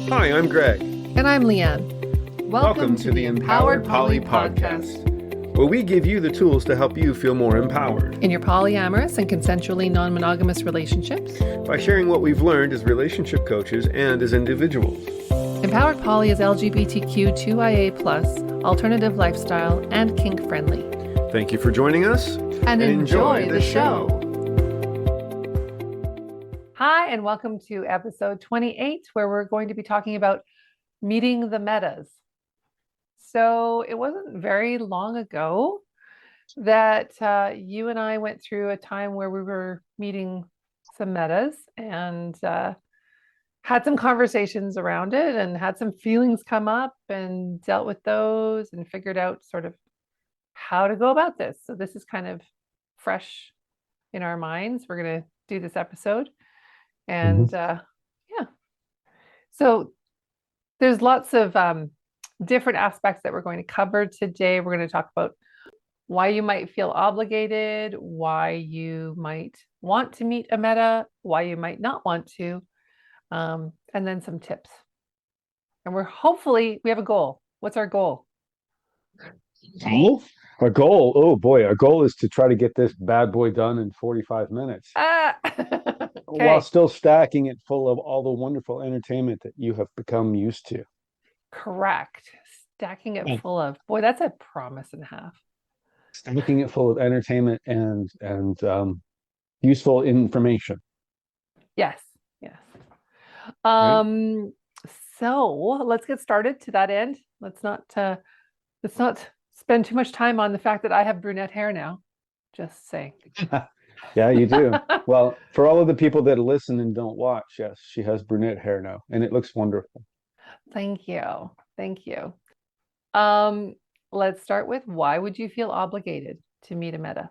Hi, I'm Greg. And I'm Leanne. Welcome to the Empowered Poly Podcast, where we give you the tools to help you feel more empowered in your polyamorous and consensually non-monogamous relationships by sharing what we've learned as relationship coaches and as individuals. Empowered Poly is LGBTQ2IA+, alternative lifestyle, and kink-friendly. Thank you for joining us, and enjoy the show. Hi, and welcome to episode 28, where we're going to be talking about meeting the metas. So it wasn't very long ago that you and I went through a time where we were meeting some metas and had some conversations around it and had some feelings come up and dealt with those and figured out sort of how to go about this. So this is kind of fresh in our minds. We're going to do this episode. And so there's lots of different aspects that we're going to cover today. We're going to talk about why you might feel obligated, why you might want to meet a meta, why you might not want to, and then some tips. And we have a goal. What's our goal? Goal? Our goal? Oh boy, our goal is to try to get this bad boy done in 45 minutes. Okay. While still stacking it full of all the wonderful entertainment that you have become used to. Correct. Stacking it full of, boy, that's a promise and a half. Stacking it full of entertainment and useful information. Yes. Right? So let's get started to that end. Let's not spend too much time on the fact that I have brunette hair now. Just saying. Yeah, you do. Well, for all of the people that listen and don't watch, yes, she has brunette hair now, and it looks wonderful. Thank you. Let's start with, why would you feel obligated to meet a meta?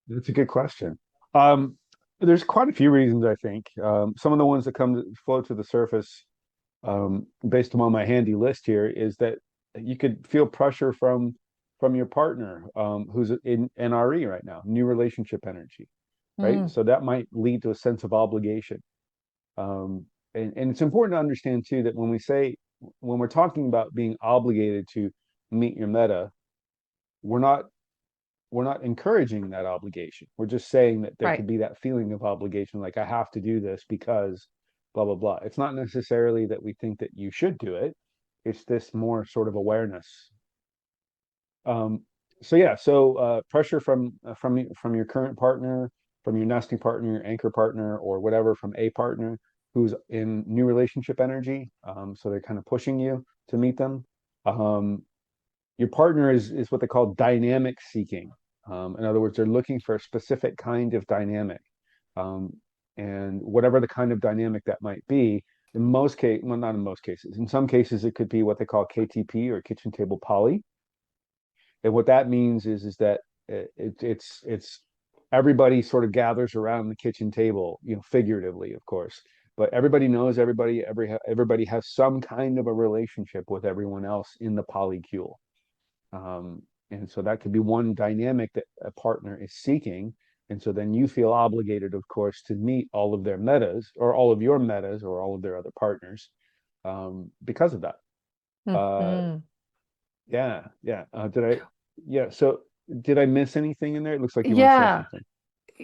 That's a good question. There's quite a few reasons, I think. Some of the ones that float to the surface, based upon my handy list here, is that you could feel pressure from your partner, who's in NRE right now, new relationship energy, right? So that might lead to a sense of obligation. And it's important to understand too that when we're talking about being obligated to meet your meta, we're not encouraging that obligation. We're just saying that there could be that feeling of obligation, like I have to do this because blah blah blah. It's not necessarily that we think that you should do it. It's this more sort of awareness. So pressure from your current partner, from your nesting partner, your anchor partner, or whatever, from a partner who's in new relationship energy. So they're kind of pushing you to meet them. Your partner is what they call dynamic seeking. In other words, they're looking for a specific kind of dynamic. And whatever the kind of dynamic that might be, in most cases, well, not in most cases, in some cases, it could be what they call KTP, or kitchen table poly. And what that means is that it's everybody sort of gathers around the kitchen table, figuratively, of course, but everybody knows everybody. Everybody has some kind of a relationship with everyone else in the polycule. And so that could be one dynamic that a partner is seeking. And so then you feel obligated, of course, to meet all of their metas, or all of your metas, or all of their other partners, because of that. Yeah. So did I miss anything in there? It looks like you want to say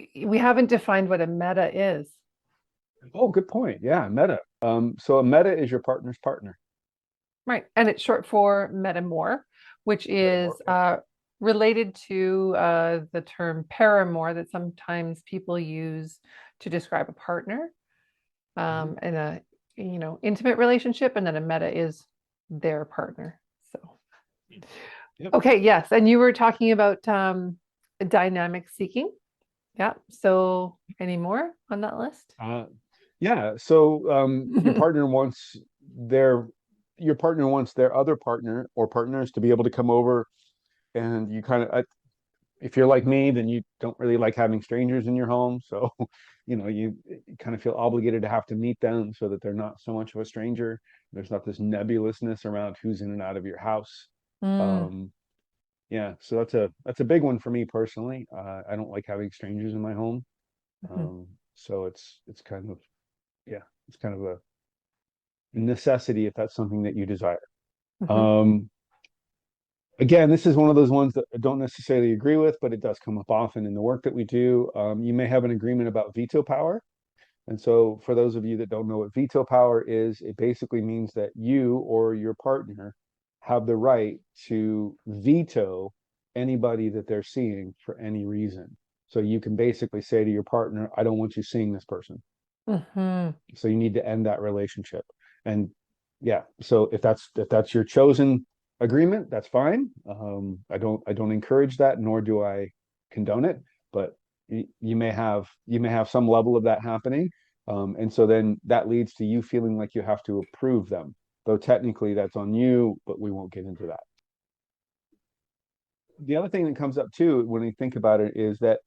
something. We haven't defined what a meta is. Oh, good point. Yeah, meta. So a meta is your partner's partner. Right. And it's short for metamor, which is related to the term paramour that sometimes people use to describe a partner in a intimate relationship, and then a meta is their partner. So okay, yes. And you were talking about dynamic seeking. Yeah. So any more on that list? Yeah. So your partner wants their other partner or partners to be able to come over, and you kind of, if you're like me, then you don't really like having strangers in your home. So, you kind of feel obligated to have to meet them so that they're not so much of a stranger. There's not this nebulousness around who's in and out of your house. Yeah, so that's a big one for me personally. I don't like having strangers in my home. So it's kind of a necessity if that's something that you desire. Mhm. Um, Again, this is one of those ones that I don't necessarily agree with, but it does come up often in the work that we do. You may have an agreement about veto power. And so, for those of you that don't know what veto power is, it basically means that you or your partner have the right to veto anybody that they're seeing for any reason. So, you can basically say to your partner, I don't want you seeing this person. Mhm. So, you need to end that relationship. And yeah, so if that's your chosen agreement, that's fine. I don't encourage that, nor do I condone it. But you may have some level of that happening, and so then that leads to you feeling like you have to approve them. Though technically that's on you, but we won't get into that. The other thing that comes up too when we think about it is that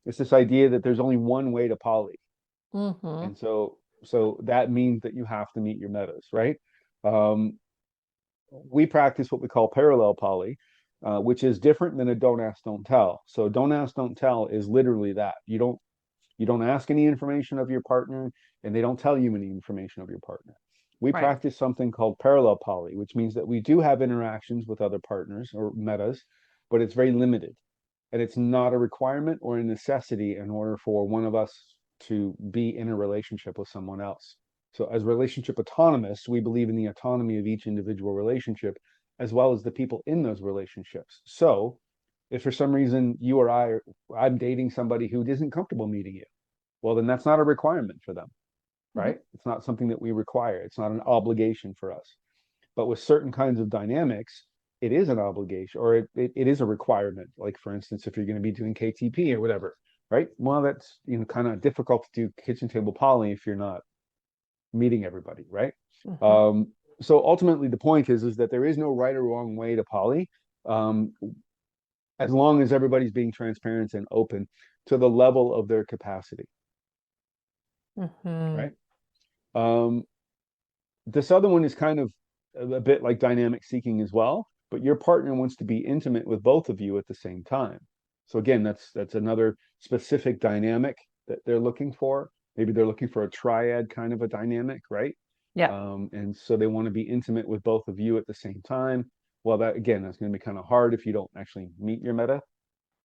it's this idea that there's only one way to poly. Mhm. And so that means that you have to meet your metas, right? Um, we practice what we call parallel poly, which is different than a don't ask, don't tell. So don't ask, don't tell is literally that. You don't ask any information of your partner, and they don't tell you any information of your partner. We Right. practice something called parallel poly, which means that we do have interactions with other partners or metas, but it's very limited. And it's not a requirement or a necessity in order for one of us to be in a relationship with someone else. So, as relationship autonomists, we believe in the autonomy of each individual relationship as well as the people in those relationships. So, if for some reason you or I'm dating somebody who isn't comfortable meeting you, well, then that's not a requirement for them, Mhm. right? It's not something that we require. It's not an obligation for us. But with certain kinds of dynamics, it is an obligation or it is a requirement. Like, for instance, if you're going to be doing KTP or whatever, right? Well, that's kind of difficult to do kitchen table poly if you're not meeting everybody, right? Mhm. Um, so ultimately, the point is that there is no right or wrong way to poly, um, as long as everybody's being transparent and open to the level of their capacity, Mhm. right? Um, this other one is kind of a bit like dynamic seeking as well, but your partner wants to be intimate with both of you at the same time. So again, that's another specific dynamic that they're looking for. Maybe they're looking for a triad kind of a dynamic, right? Yeah. And so they want to be intimate with both of you at the same time. Well, that again, that's going to be kind of hard if you don't actually meet your meta,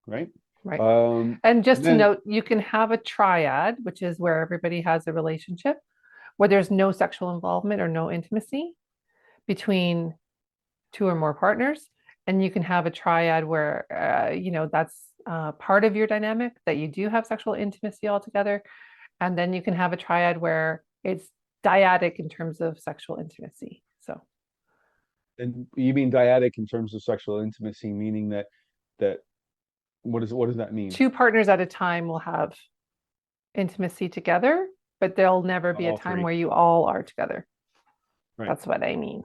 right? Right. Um, And just and to then note, you can have a triad, which is where everybody has a relationship where there's no sexual involvement or no intimacy between two or more partners. And you can have a triad where, that's part of your dynamic that you do have sexual intimacy altogether. And then you can have a triad where it's dyadic in terms of sexual intimacy. So and you mean dyadic in terms of sexual intimacy, meaning that what does that mean? two partners at a time will have intimacy together, but there'll never be a All time three. where you all are together. Right. That's what I mean.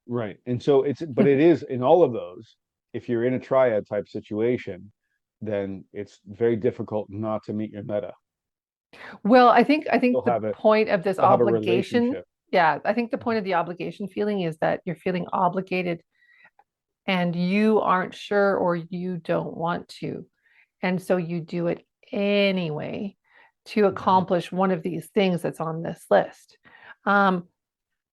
Right. And so but it is in all of those, if you're in a triad type situation, then it's very difficult not to meet your meta. Well, I think You'll the have it, point of this you'll have a obligation, relationship. yeah, I think the point of the obligation feeling is that you're feeling obligated and you aren't sure or you don't want to. And so you do it anyway to Mhm. accomplish one of these things that's on this list. Um,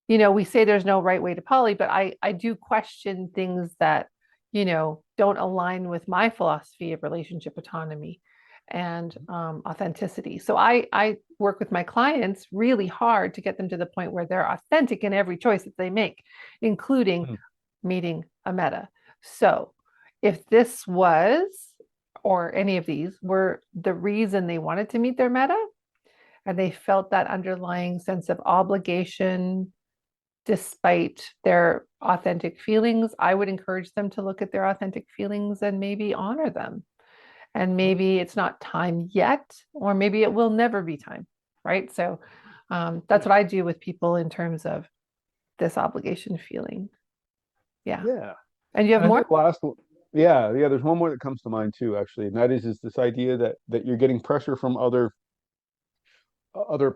we say there's no right way to poly, but I do question things that, don't align with my philosophy of relationship autonomy and authenticity. So I work with my clients really hard to get them to the point where they're authentic in every choice that they make, including Mhm. meeting a meta. So if this was, or any of these were the reason they wanted to meet their meta, and they felt that underlying sense of obligation despite their authentic feelings, I would encourage them to look at their authentic feelings and maybe honor them. And maybe it's not time yet, or maybe it will never be time. Right. So that's Yeah. what I do with people in terms of this obligation feeling. Yeah. Yeah. And you have And I more? think last one, yeah, there's one more that comes to mind too, actually, and that is this idea that you're getting pressure from other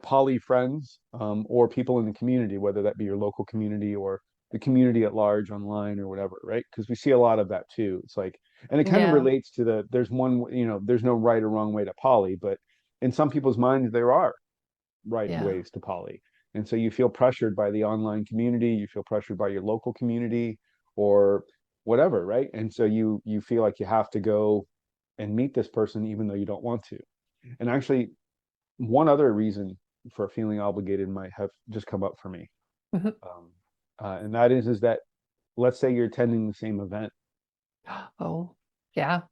poly friends, or people in the community, whether that be your local community or the community at large online or whatever, right? Because we see a lot of that too. It's like, and it kind of Yeah. relates to there's no right or wrong way to poly, but in some people's minds there are right Yeah. ways to poly. And so you feel pressured by the online community, you feel pressured by your local community or whatever, right? And so you feel like you have to go and meet this person even though you don't want to. And actually, one other reason for feeling obligated might have just come up for me. Mhm. Um, and that is that let's say you're attending the same event, Oh, yeah.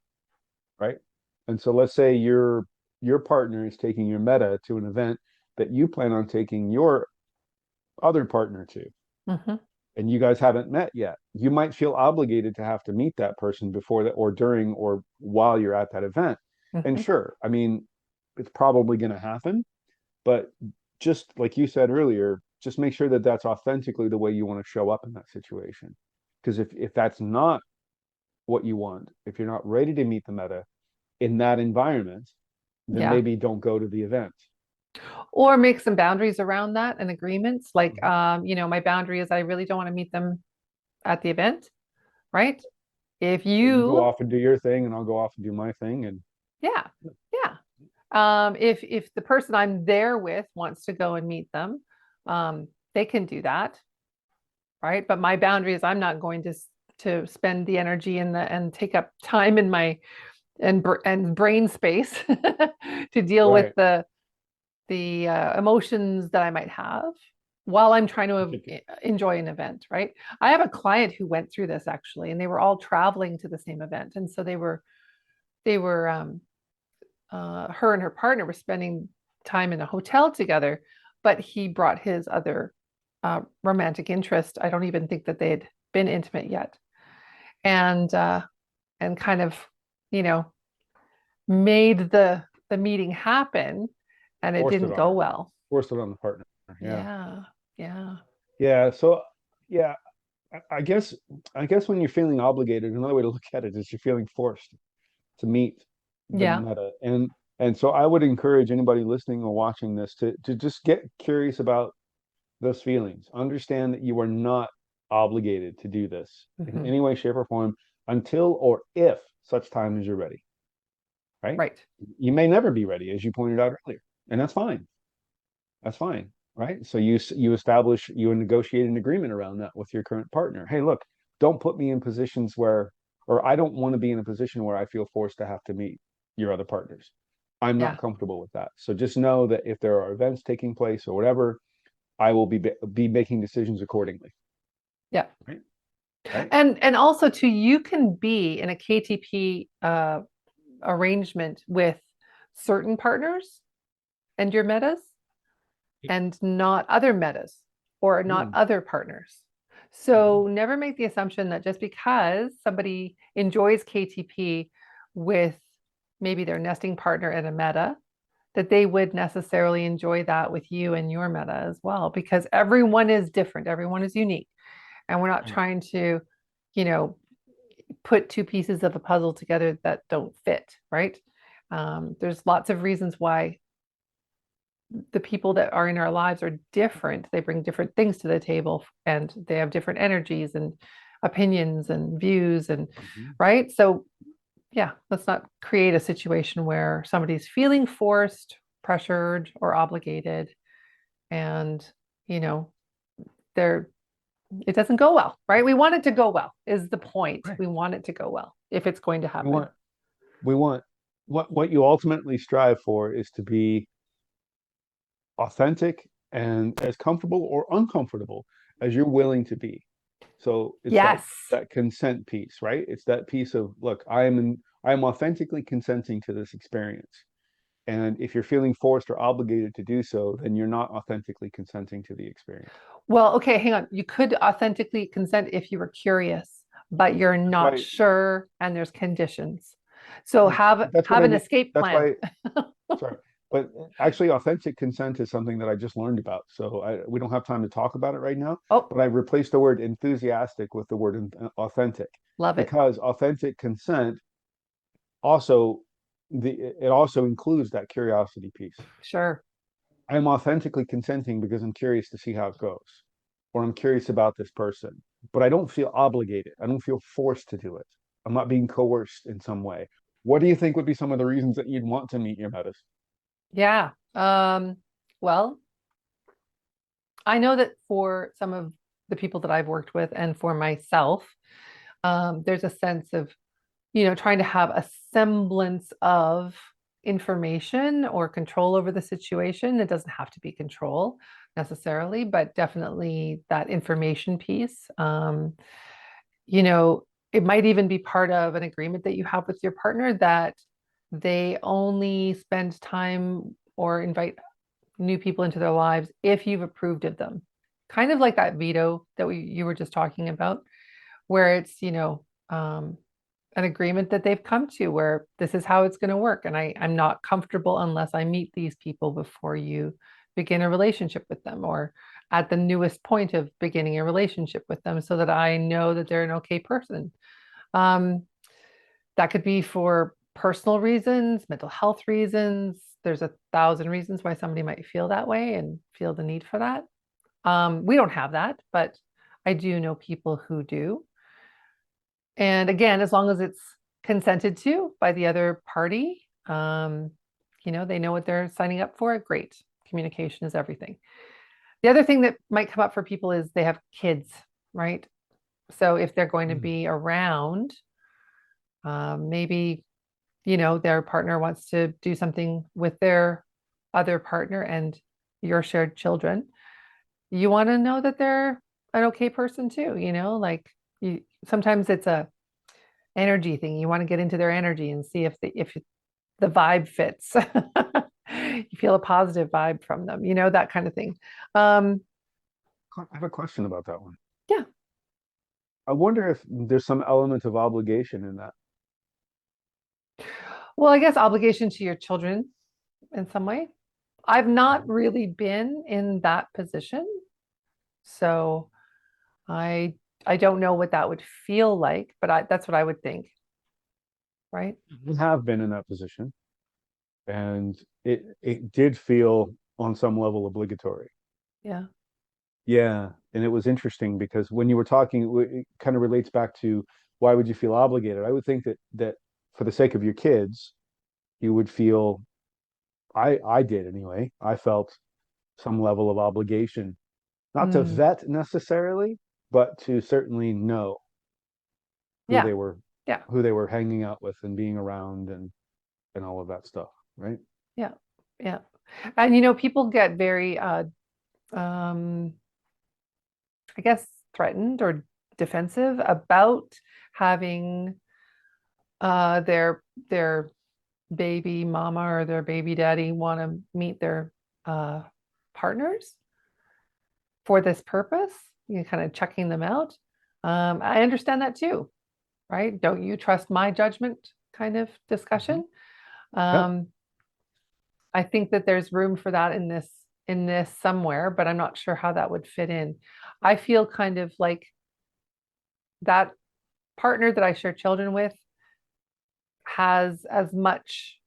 right? And so let's say your partner is taking your meta to an event that you plan on taking your other partner to, Hmm. and you guys haven't met yet. You might feel obligated to have to meet that person before that, or during, or while you're at that event. And Hmm. sure, I mean, it's probably going to happen, but just like you said earlier, just make sure that that's authentically the way you want to show up in that situation. Because if that's not what you want, if you're not ready to meet the meta in that environment, then Yeah. maybe don't go to the event. Or make some boundaries around that and agreements. Like, Mhm. my boundary is I really don't want to meet them at the event, right? If So you go you, off and do your thing, and I'll go off and do my thing, and yeah, yeah. If the person I'm there with wants to go and meet them, they can do that, right? But my boundary is I'm not going to spend the energy and take up time in my and brain space to deal with right. the emotions that I might have while I'm trying to enjoy an event, right? I have a client who went through this actually, and they were all traveling to the same event, and so they were her and her partner were spending time in a hotel together, but he brought his other romantic interest. I don't even think that they had been intimate yet, and kind of, you know, made the meeting happen, and it Forced it didn't on go her, well. forced it on the partner. Yeah, Yeah, yeah, yeah. So yeah, I guess when you're feeling obligated, another way to look at it is you're feeling forced to meet the yeah, meta. And so I would encourage anybody listening or watching this to just get curious about those feelings. Understand that you are not obligated to do this in hmm, any way, shape, or form until or if such time as you're ready, right? right, You may never be ready, as you pointed out earlier, and that's fine. That's fine, right? So you negotiate an agreement around that with your current partner. Hey, look, don't put me in positions where, or I don't want to be in a position where I feel forced to have to meet your other partners. I'm not yeah, comfortable with that. So just know that if there are events taking place or whatever, I will be making decisions accordingly. yeah. Right. Right. And also too, you can be in a KTP arrangement with certain partners and your metas, and not other metas or not Mm, other partners. mhm. So never make the assumption that just because somebody enjoys KTP with maybe their nesting partner and a meta, that they would necessarily enjoy that with you and your meta as well, because everyone is different, everyone is unique. And we're not Right. trying to, you know, put two pieces of a puzzle together that don't fit, right? There's lots of reasons why the people that are in our lives are different. They bring different things to the table, and they have different energies and opinions and views, and Mhm. right. So yeah, let's not create a situation where somebody's feeling forced, pressured, or obligated, and you know they're it doesn't go well, right? We want it to go well is the point. Right. We want it to go well if it's going to We happen. want we want what you ultimately strive for is to be authentic and as comfortable or uncomfortable as you're willing to be. So it's that Yes. that consent piece, right? It's that piece of, look, I am authentically consenting to this experience. And if you're feeling forced or obligated to do so, then you're not authentically consenting to the experience. Well, okay, hang on. You could authentically consent if you were curious, but you're That's not why sure and there's conditions. So that's what have I an mean. escape That's plan. why, sorry. But actually, authentic consent is something that I just learned about. So we don't have time to talk about it right now. Oh, But I replaced the word enthusiastic with the word authentic, love it. because authentic consent also it also includes that curiosity piece. Sure. I'm authentically consenting because I'm curious to see how it goes, or I'm curious about this person, but I don't feel obligated. I don't feel forced to do it. I'm not being coerced in some way. What do you think would be some of the reasons that you'd want to meet your metas? Yeah. Well, I know that for some of the people that I've worked with and for myself, there's a sense of, trying to have a semblance of information or control over the situation. It doesn't have to be control necessarily, but definitely that information piece. You know, it might even be part of an agreement that you have with your partner that they only spend time or invite new people into their lives if you've approved of them. Kind of like that veto that you were just talking about, where it's, an agreement that they've come to where this is how it's going to work. And I'm not comfortable unless I meet these people before you begin a relationship with them, or at the newest point of beginning a relationship with them, so that I know that they're an okay person. Um, that could be for personal reasons, mental health reasons. There's 1,000 reasons why somebody might feel that way and feel the need for that. We don't have that, but I do know people who do. And again, as long as it's consented to by the other party, they know what they're signing up for. Great. Communication is everything. The other thing that might come up for people is they have kids, right? So if they're going to be around, maybe, their partner wants to do something with their other partner and your shared children, you want to know that they're an okay person too, like sometimes it's a energy thing. You want to get into their energy and see if the vibe fits. You feel a positive vibe from them, that kind of thing. Um, I have a question about that one. yeah. I wonder if there's some element of obligation in that. Well, I guess obligation to your children in some way. I've not really been in that position, so I I don't know what that would feel like, but that's what I would think, right? I have been in that position, and it did feel on some level obligatory. Yeah. Yeah, and it was interesting because when you were talking, it kind of relates back to why would you feel obligated? I would think that for the sake of your kids, you would feel I did anyway. I felt some level of obligation, not to Mm, vet necessarily, but to certainly know who yeah. they were Yeah. who they were hanging out with and being around and all of that stuff, right? Yeah. Yeah. And people get very um I guess threatened or defensive about having their baby mama or their baby daddy want to meet their uh partners for this purpose, kind of checking them out. I understand that too, right? Don't you trust my judgment kind of Mhm. discussion. Yep. Um, I think that there's room for that in this somewhere, but I'm not sure how that would fit in. I feel kind of like that partner that I share children with has as much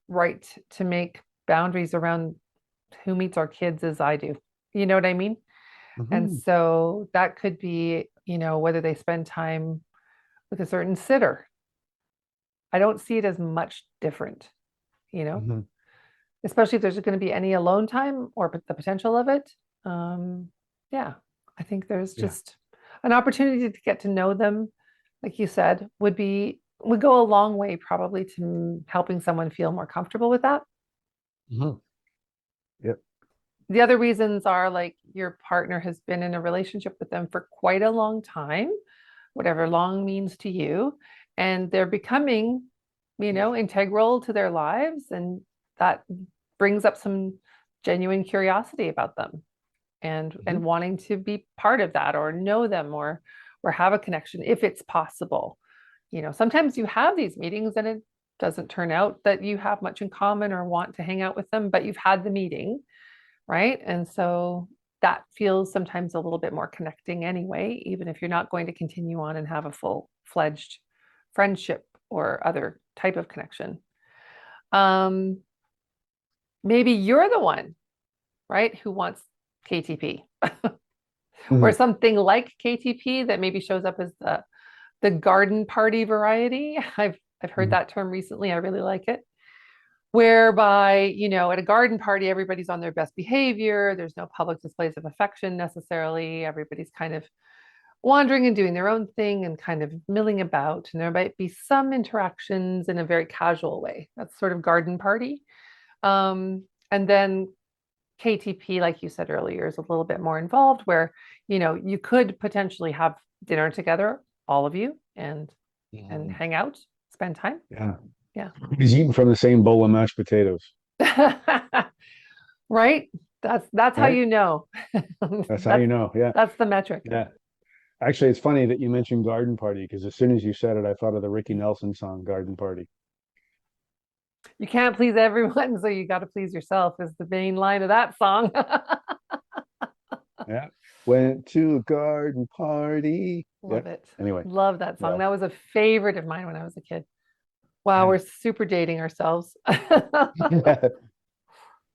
right to make boundaries around who meets our kids as I do. You know what I mean? And Hmm. so that could be, whether they spend time with a certain sitter. I don't see it as much different, you know, Hmm. especially if there's going to be any alone time or the potential of it. Um, yeah, I think there's Yeah. just an opportunity to get to know them, like you said, would go a long way probably to helping someone feel more comfortable with that. Hmm. Yep. The other reasons are like your partner has been in a relationship with them for quite a long time, whatever long means to you, and they're becoming, integral to their lives, and that brings up some genuine curiosity about them and Hmm. wanting to be part of that or know them or have a connection if it's possible. Sometimes you have these meetings and it doesn't turn out that you have much in common or want to hang out with them, but you've had the meeting, right? And so that feels sometimes a little bit more connecting anyway, even if you're not going to continue on and have a full-fledged friendship or other type of connection. Um, Maybe you're the one, right, who wants KTP or Hmm. something like KTP that maybe shows up as the garden party variety. I've heard Hmm. that term recently. I really like it. whereby, at a garden party, everybody's on their best behavior. There's no public displays of affection necessarily. Everybody's kind of wandering and doing their own thing and kind of milling about. And there might be some interactions in a very casual way. That's sort of garden party. And then KTP, like you said earlier, is a little bit more involved where, you could potentially have dinner together, all of you, and hang out, spend time. Yeah. Yeah. He's eating from the same bowl of mashed potatoes. Right? That's how Right? you know. That's how you know. Yeah. That's the metric. Yeah. Actually, it's funny that you mentioned Garden Party because as soon as you said it, I thought of the Ricky Nelson song Garden Party. You can't please everyone, so you got to please yourself is the main line of that song. Yeah. Went to a garden party. Yeah. Love it. Anyway. Love that song. Yeah. That was a favorite of mine when I was a kid. Wow, Yeah. we're super dating ourselves.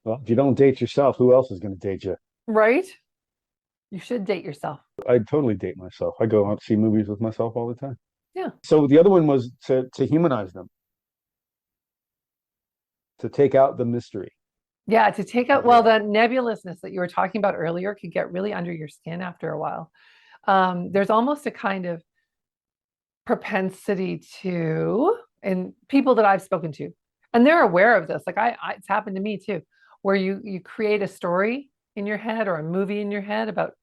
Well, if you don't date yourself, who else is going to date you? Right? You should date yourself. I totally date myself. I go out to see movies with myself all the time. Yeah. So the other one was to humanize them, to take out the mystery. Yeah, to take out, well, the nebulousness that you were talking about earlier could get really under your skin after a while. There's almost a kind of propensity to, and people that I've spoken to, and they're aware of this. Like it's happened to me too, where you create a story in your head or a movie in your head about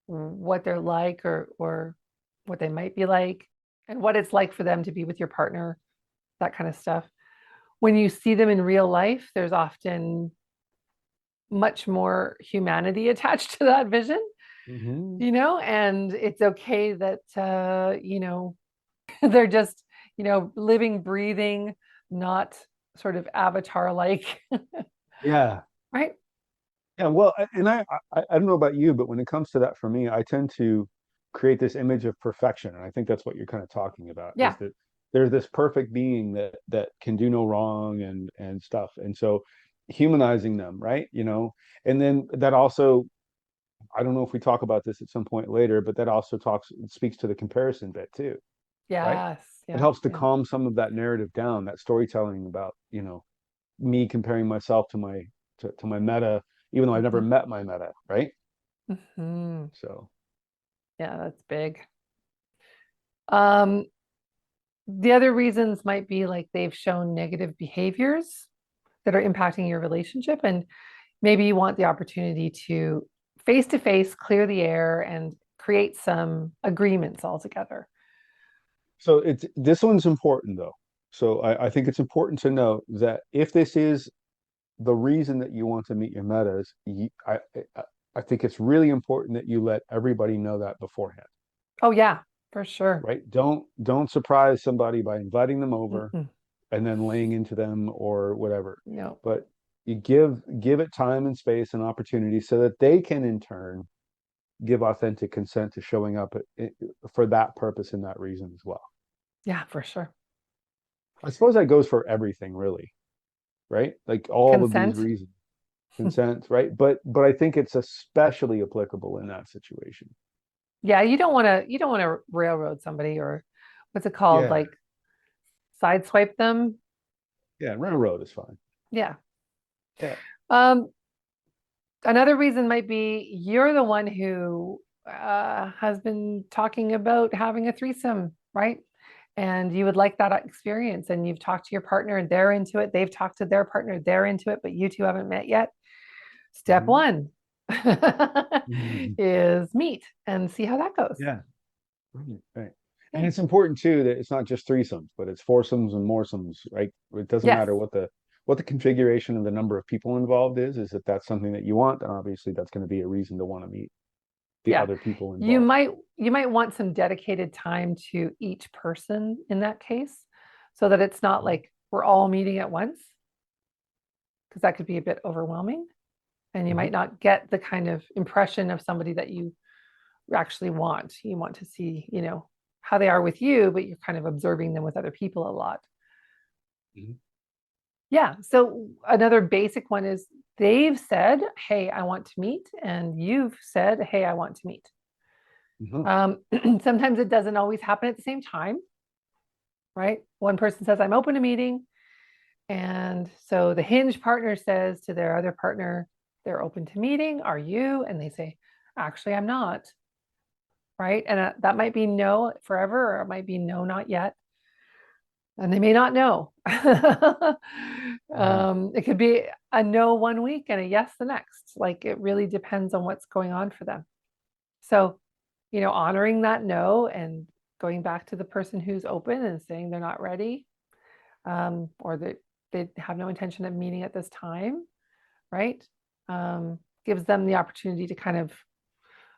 what they're like or what they might be like and what it's like for them to be with your partner, that kind of stuff. When you see them in real life, there's often much more humanity attached to that vision, and it's okay that, they're just, living, breathing, not sort of avatar-like. Yeah. Right? Yeah. Well, and I don't know about you, but when it comes to that for me, I tend to create this image of perfection. And I think that's what you're kind of talking about, Yeah. is that there's this perfect being that can do no wrong and stuff. And so humanizing them, right? And then that also, I don't know if we talk about this at some point later, but that also speaks to the comparison bit too, right? Yes. It Yeah. helps to Yeah. calm some of that narrative down, that storytelling about, me comparing myself to my meta, even though I've never met my meta, right? Mm-hmm. So yeah, that's big. The other reasons might be like they've shown negative behaviors that are impacting your relationship, and maybe you want the opportunity to face clear the air and create some agreements altogether. So this one's important though. So I think it's important to know that if this is the reason that you want to meet your metas, I think it's really important that you let everybody know that beforehand. Oh yeah, for sure. Right? Don't surprise somebody by inviting them over Mm-mm. and then laying into them or whatever. No. But you give it time and space and opportunity so that they can in turn give authentic consent to showing up for that purpose and that reason as well. Yeah, for sure. I suppose that goes for everything really, right? Like all Consent. of these reasons. Consent, right? But I think it's especially applicable in that situation. Yeah, you don't want to railroad somebody, or what's it called? Yeah. Like sideswipe them. Yeah, railroad is fine. Yeah. Yeah. Another reason might be you're the one who has been talking about having a threesome, right? And you would like that experience, and you've talked to your partner and they're into it. They've talked to their partner, they're into it, but you two haven't met yet. Step one is meet and see how that goes. Yeah. Right. And it's important too that it's not just threesomes, but it's foursomes and moresomes, right? It doesn't Yes. matter what the configuration of the number of people involved is if that's something that you want, then obviously that's going to be a reason to want to meet the other people involved. You might want some dedicated time to each person in that case, so that it's not like we're all meeting at once, because that could be a bit overwhelming, and you might not get the kind of impression of somebody that you actually want. You want to see, how they are with you, but you're kind of observing them with other people a lot. Yeah. So another basic one is they've said, hey, I want to meet. And you've said, hey, I want to meet. Sometimes it doesn't always happen at the same time, right? One person says, I'm open to meeting. And so the hinge partner says to their other partner, they're open to meeting. Are you? And they say, actually, I'm not. Right. And that might be no forever, or it might be no, not yet. And they may not know. Mhm. It could be a no one week and a yes the next. Like it really depends on what's going on for them. So, honoring that no and going back to the person who's open and saying they're not ready, or that they have no intention of meeting at this time, right? Gives them the opportunity to kind of,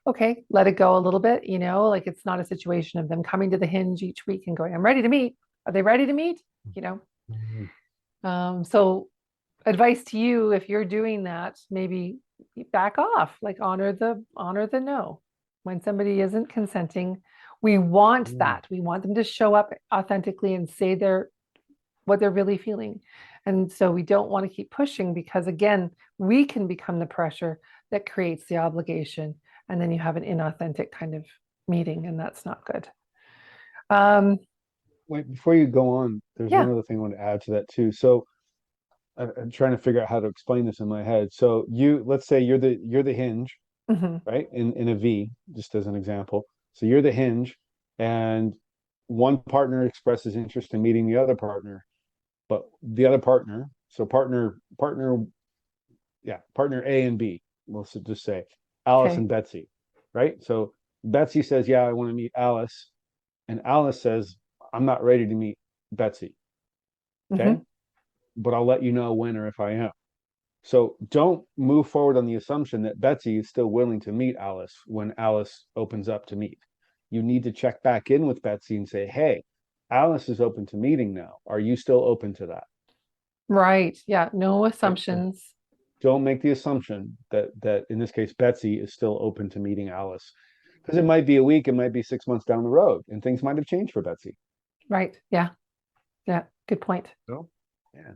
okay, let it go a little bit, like it's not a situation of them coming to the hinge each week and going, I'm ready to meet. Are they ready to meet? You know? Mhm. So advice to you, if you're doing that, maybe back off, like honor the no. When somebody isn't consenting, we want Mhm. that. We want them to show up authentically and say what they're really feeling. And so we don't want to keep pushing, because again, we can become the pressure that creates the obligation. And then you have an inauthentic kind of meeting, and that's not good. Um, Wait, before you go on, there's yeah. one other thing I want to add to that too. So I'm trying to figure out how to explain this in my head. So let's say you're the hinge, Mhm. right? In a V, just as an example. So you're the hinge, and one partner expresses interest in meeting the other partner, but the other partner, so partner A and B, we'll just say Alice Okay. and Betsy, right? So Betsy says, "Yeah, I want to meet Alice," and Alice says, "I'm not ready to meet Betsy." Okay, Mhm. but I'll let you know when or if I am. So don't move forward on the assumption that Betsy is still willing to meet Alice when Alice opens up to meet. You need to check back in with Betsy and say, "Hey, Alice is open to meeting now. Are you still open to that?" Right. Yeah. No Right? So assumptions. don't make the assumption that in this case Betsy is still open to meeting Alice, because it might be a week, it might be 6 months down the road, and things might have changed for Betsy. Right. Yeah. Yeah. Good point. So, yeah.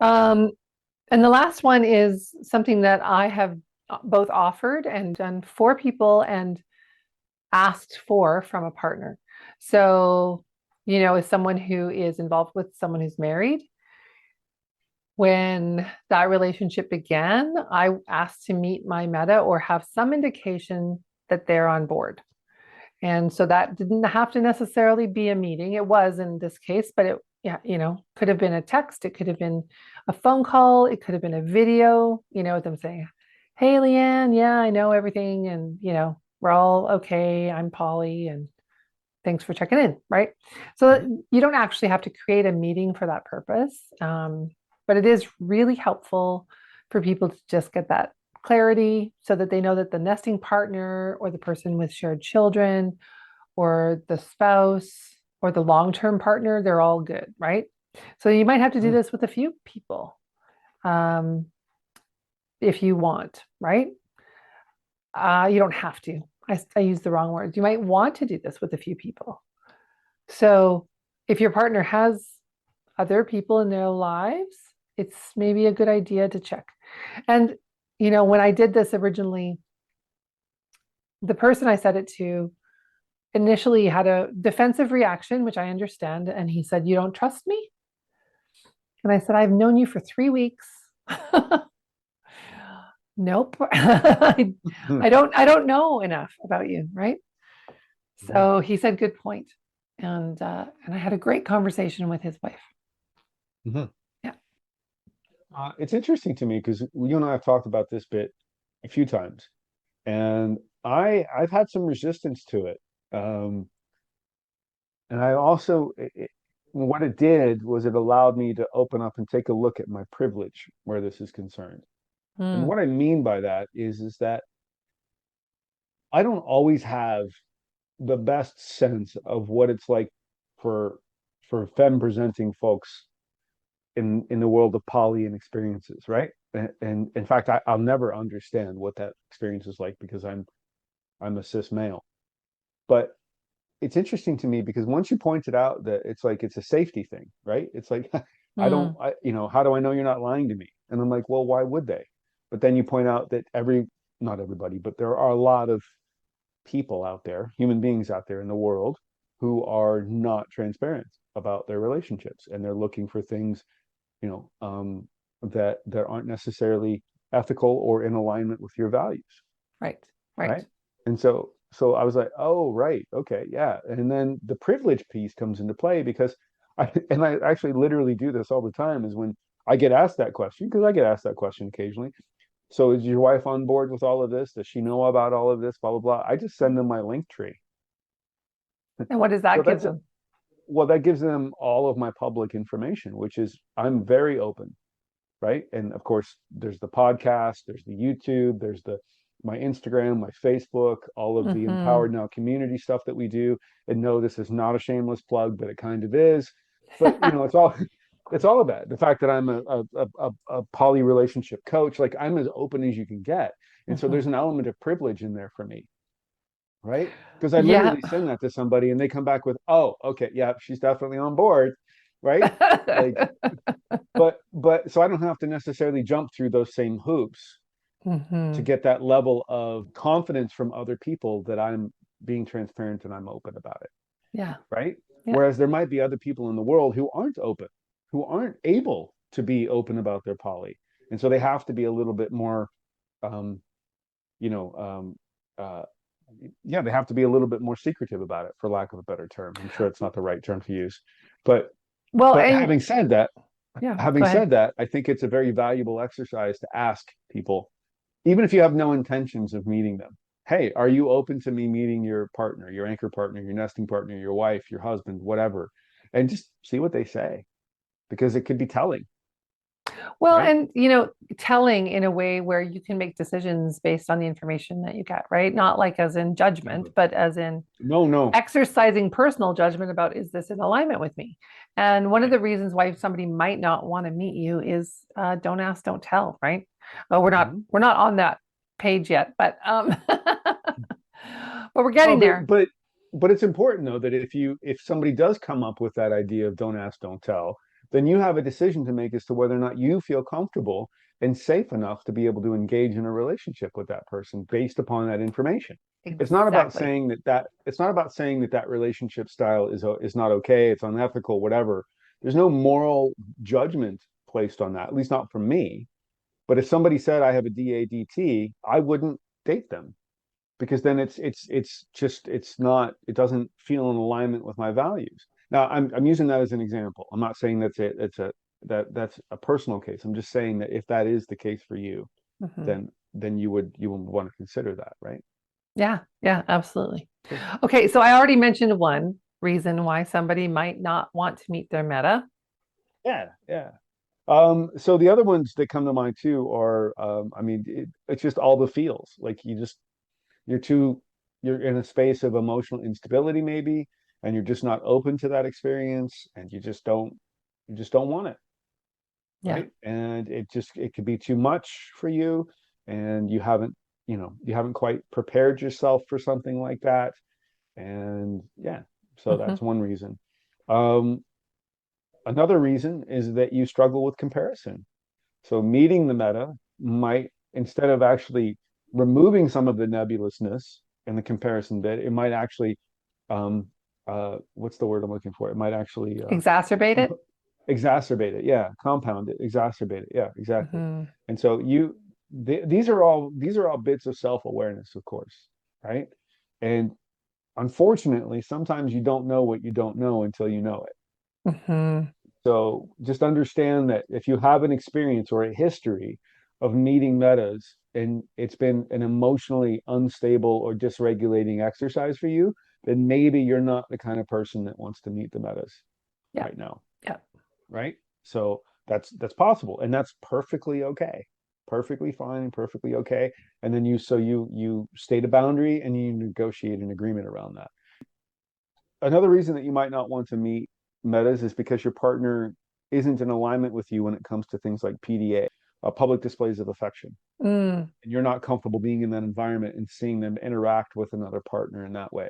Um, and the last one is something that I have both offered and done for people and asked for from a partner. So, as someone who is involved with someone who's married, when that relationship began, I asked to meet my meta or have some indication that they're on board. And so that didn't have to necessarily be a meeting. It was in this case, but it, yeah, could have been a text. It could have been a phone call. It could have been a video, with them saying, "Hey, Leanne, yeah, I know everything. And, we're all okay. I'm Polly. And thanks for checking in." Right. Mhm. So you don't actually have to create a meeting for that purpose. But it is really helpful for people to just get that clarity so that they know that the nesting partner or the person with shared children or the spouse or the long-term partner, they're all good, right? So you might have to do Mhm. this with a few people, um, if you want, right? You don't have to. I use the wrong words. You might want to do this with a few people. So if your partner has other people in their lives, it's maybe a good idea to check. And, when I did this originally, the person I said it to initially had a defensive reaction, which I understand. And he said, "You don't trust me?" And I said, "I've known you for 3 weeks." Nope. I don't know enough about you, right? Mhm. So he said, "Good point." And I had a great conversation with his wife. Mhm. Yeah. It's interesting to me because you and I have talked about this bit a few times, and I've had some resistance to it. Um, and I also what it did was it allowed me to open up and take a look at my privilege where this is concerned. And Mm, what I mean by that is that I don't always have the best sense of what it's like for femme presenting folks in the world of poly and experiences, right? And in fact, I'll never understand what that experience is like because I'm a cis male. But it's interesting to me because once you pointed out that it's like it's a safety thing, right? It's like mm, how do I know you're not lying to me? And I'm like, well, why would they? But then you point out that not everybody, but there are a lot of people out there, human beings out there in the world who are not transparent about their relationships and they're looking for things that aren't necessarily ethical or in alignment with your values, Right. right? Right. And so I was like, oh, right, okay, yeah. And then the privilege piece comes into play because I actually literally do this all the time is when I get asked that question, because I get asked that question occasionally. So is your wife on board with all of this? Does she know about all of this? Blah, blah, blah. I just send them my link tree. And what does So that give that's them? well, that gives them all of my public information, which is I'm very open, right? And of course, there's the podcast, there's the YouTube, there's the my Instagram, my Facebook, all of the Hmm. Empowered Now community stuff that we do. And no, this is not a shameless plug, but it kind of is. But it's all it's all of that. The fact that I'm a poly relationship coach, like I'm as open as you can get. And so Hmm. there's an element of privilege in there for me, right? Because I Yeah. literally send that to somebody and they come back with, oh, okay, yeah, she's definitely on board, right? Like, but so I don't have to necessarily jump through those same hoops to Hmm. get that level of confidence from other people that I'm being transparent and I'm open about it, Yeah. right? Yeah. Whereas there might be other people in the world who aren't open, who aren't able to be open about their poly. And so they have to be a little bit more, um, you know, uh, yeah, they have to be a little bit more secretive about it, for lack of a better term. I'm sure it's not the right term to use, but Well, but and having said that, yeah, go ahead. I think it's a very valuable exercise to ask people, even if you have no intentions of meeting them. Hey, are you open to me meeting your partner, your anchor partner, your nesting partner, your wife, your husband, whatever, and just see what they say because it could be telling, Well, right? and telling in a way where you can make decisions based on the information that you get, right? Not like as in judgment, but as in No, no. exercising personal judgment about, is this in alignment with me? And one of the reasons why somebody might not want to meet you is don't ask, don't tell, right? Well, we're not Mhm. we're not on that page yet, but but we're Well, getting there. but it's important though that if somebody does come up with that idea of don't ask, don't tell, then you have a decision to make as to whether or not you feel comfortable and safe enough to be able to engage in a relationship with that person based upon that information. Exactly. It's not about saying that that relationship style is not okay, it's unethical, whatever. There's no moral judgment placed on that, at least not from me. But if somebody said I have a DADT, I wouldn't date them because then it's not it doesn't feel in alignment with my values. Now I'm using that as an example. I'm not saying that's a personal case. I'm just saying that if that is the case for you, Mhm. then you would want to consider that, right? Yeah, yeah, absolutely. Cool. Okay, so I already mentioned one reason why somebody might not want to meet their meta. Yeah, yeah. So the other ones that come to mind too are, I mean, it's just all the feels. Like you're too, you're in a space of emotional instability maybe, and you're just not open to that experience, and you just don't want it, Yeah. right? And it could be too much for you, and you haven't quite prepared yourself for something like that, and yeah, so Hmm. that's one reason. Um, Another reason is that you struggle with comparison. So meeting the meta might, instead of actually removing some of the nebulousness in the comparison bit, it might actually, um, what's the word I'm looking for? It might actually Exacerbate it. exacerbate it. Yeah, compound it, exacerbate it. Yeah, exactly. Hmm. And so these are all bits of self-awareness, of course, right? And unfortunately, sometimes you don't know what you don't know until you know it. Hmm. So just understand that if you have an experience or a history of meeting metas and it's been an emotionally unstable or dysregulating exercise for you, then maybe you're not the kind of person that wants to meet the metas Yeah. right now, Yeah. right? So that's possible and that's perfectly okay. Perfectly fine and perfectly okay. And then you state a boundary and you negotiate an agreement around that. Another reason that you might not want to meet metas is because your partner isn't in alignment with you when it comes to things like PDA, public displays of affection. Mm. And you're not comfortable being in that environment and seeing them interact with another partner in that way,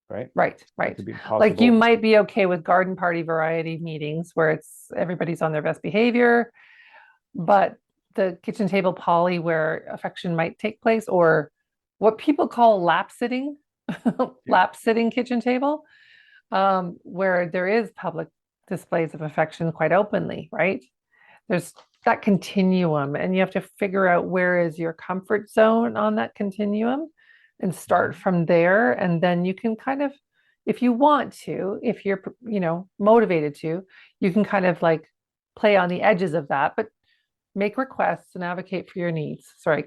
right? Right, That right. could be Like you possible. might be okay with garden party variety meetings where it's everybody's on their best behavior, but the kitchen table poly where affection might take place, or what people call lap sitting, Yeah. lap sitting kitchen table, where there is public displays of affection quite openly, right? there's that continuum, and you have to figure out where is your comfort zone on that continuum and start Mhm. from there. And then you can kind of, if you want to, if you're, motivated to, you can kind of like play on the edges of that, but make requests and advocate for your needs. Sorry,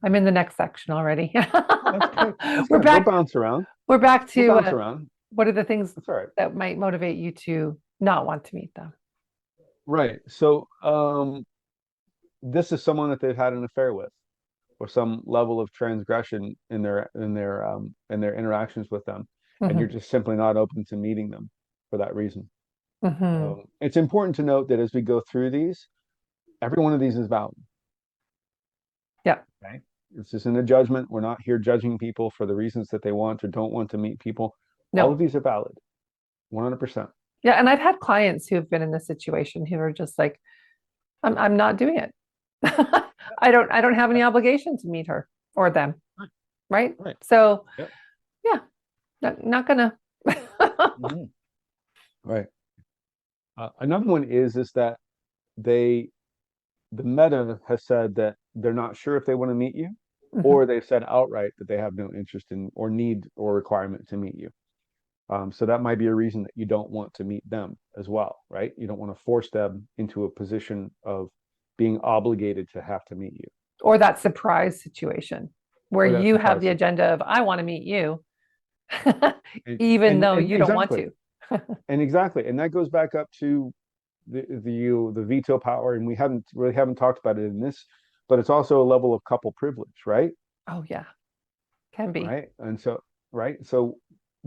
I'm in the next section already. Oh, that's okay. That's We're good. We'll back. bounce around. We're back We'll to bounce around. what are the things That's all right. that might motivate you to not want to meet them? Right. So, this is someone that they've had an affair with, or some level of transgression in their interactions with them, and you're Hmm. just simply not open to meeting them for that reason. Hmm. It's important to note that as we go through these, every one of these is valid. Yeah. Okay. This isn't a judgment. We're not here judging people for the reasons that they want or don't want to meet people. All of No. these are valid, 100%. Yeah. And I've had clients who have been in this situation who are just like, I'm not doing it. I don't have any obligation to meet her or them. Right. Right. Right. So Yep. yeah, not gonna. Mhm. Right. Another one is that they the meta has said that they're not sure if they want to meet you, Mhm. or they've said outright that they have no interest in or need or requirement to meet you. So that might be a reason that you don't want to meet them as well, right? You don't want to force them into a position of being obligated to have to meet you, Or that surprise situation where or that you have surprise the situation. agenda of I want to meet you, And, even and though and you don't want exactly, to. and that goes back up to the veto power, and we haven't talked about it in this, but it's also a level of couple privilege, right? Oh yeah, can be. Right, and so right, so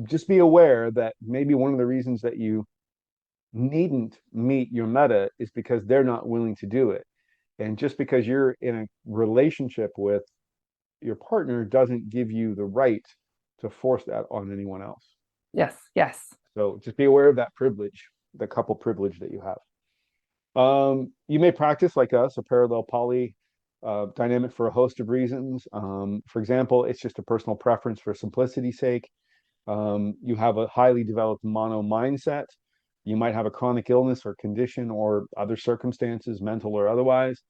just be aware that maybe one of the reasons that you needn't meet your meta is because they're not willing to do it. And just because you're in a relationship with your partner doesn't give you the right to force that on anyone else. Yes, yes. So just be aware of that privilege, the couple privilege that you have. You may practice like us, a parallel poly dynamic for a host of reasons. For example, it's just a personal preference for simplicity's sake. You have a highly developed mono mindset. You might have a chronic illness or condition or other circumstances, mental or otherwise,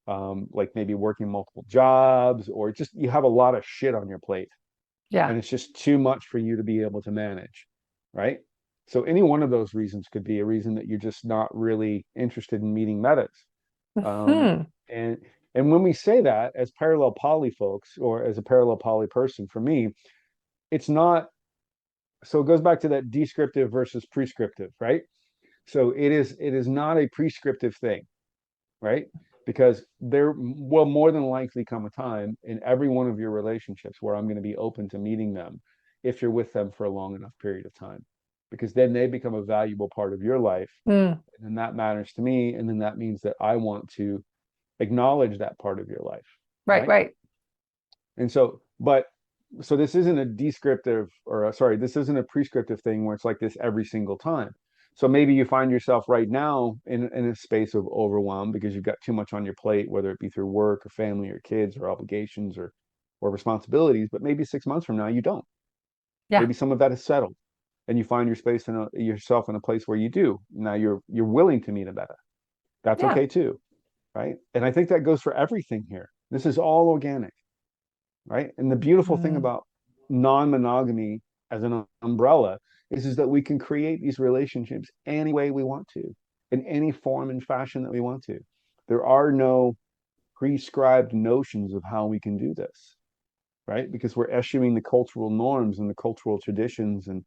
like maybe working multiple jobs, or just you have a lot of shit on your plate Yeah. and it's just too much for you to be able to manage, right? So any one of those reasons could be a reason that you're just not really interested in meeting metas. Um, Hmm. and and when we say that as parallel poly folks, or as a parallel poly person, for me, it's not, so it goes back to that descriptive versus prescriptive, right? So it is not a prescriptive thing, right? Because there will more than likely come a time in every one of your relationships where I'm going to be open to meeting them if you're with them for a long enough period of time, because then they become a valuable part of your life, Hmm. and that matters to me, and then that means that I want to acknowledge that part of your life, Right, right? right. And so, but so this isn't a descriptive, or sorry, this isn't a prescriptive thing where it's like this every single time. So maybe you find yourself right now in a space of overwhelm because you've got too much on your plate, whether it be through work or family or kids or obligations or responsibilities. But maybe 6 months from now you don't. Yeah. Maybe some of that is settled, and you find yourself in a place where you do. Now you're willing to meet a meta. That's Yeah. okay too, right? And I think that goes for everything here. This is all organic, right? And the beautiful thing Mm. about non-monogamy as an umbrella is that we can create these relationships any way we want to, in any form and fashion that we want to. There are no prescribed notions of how we can do this, right? Because we're eschewing the cultural norms and the cultural traditions and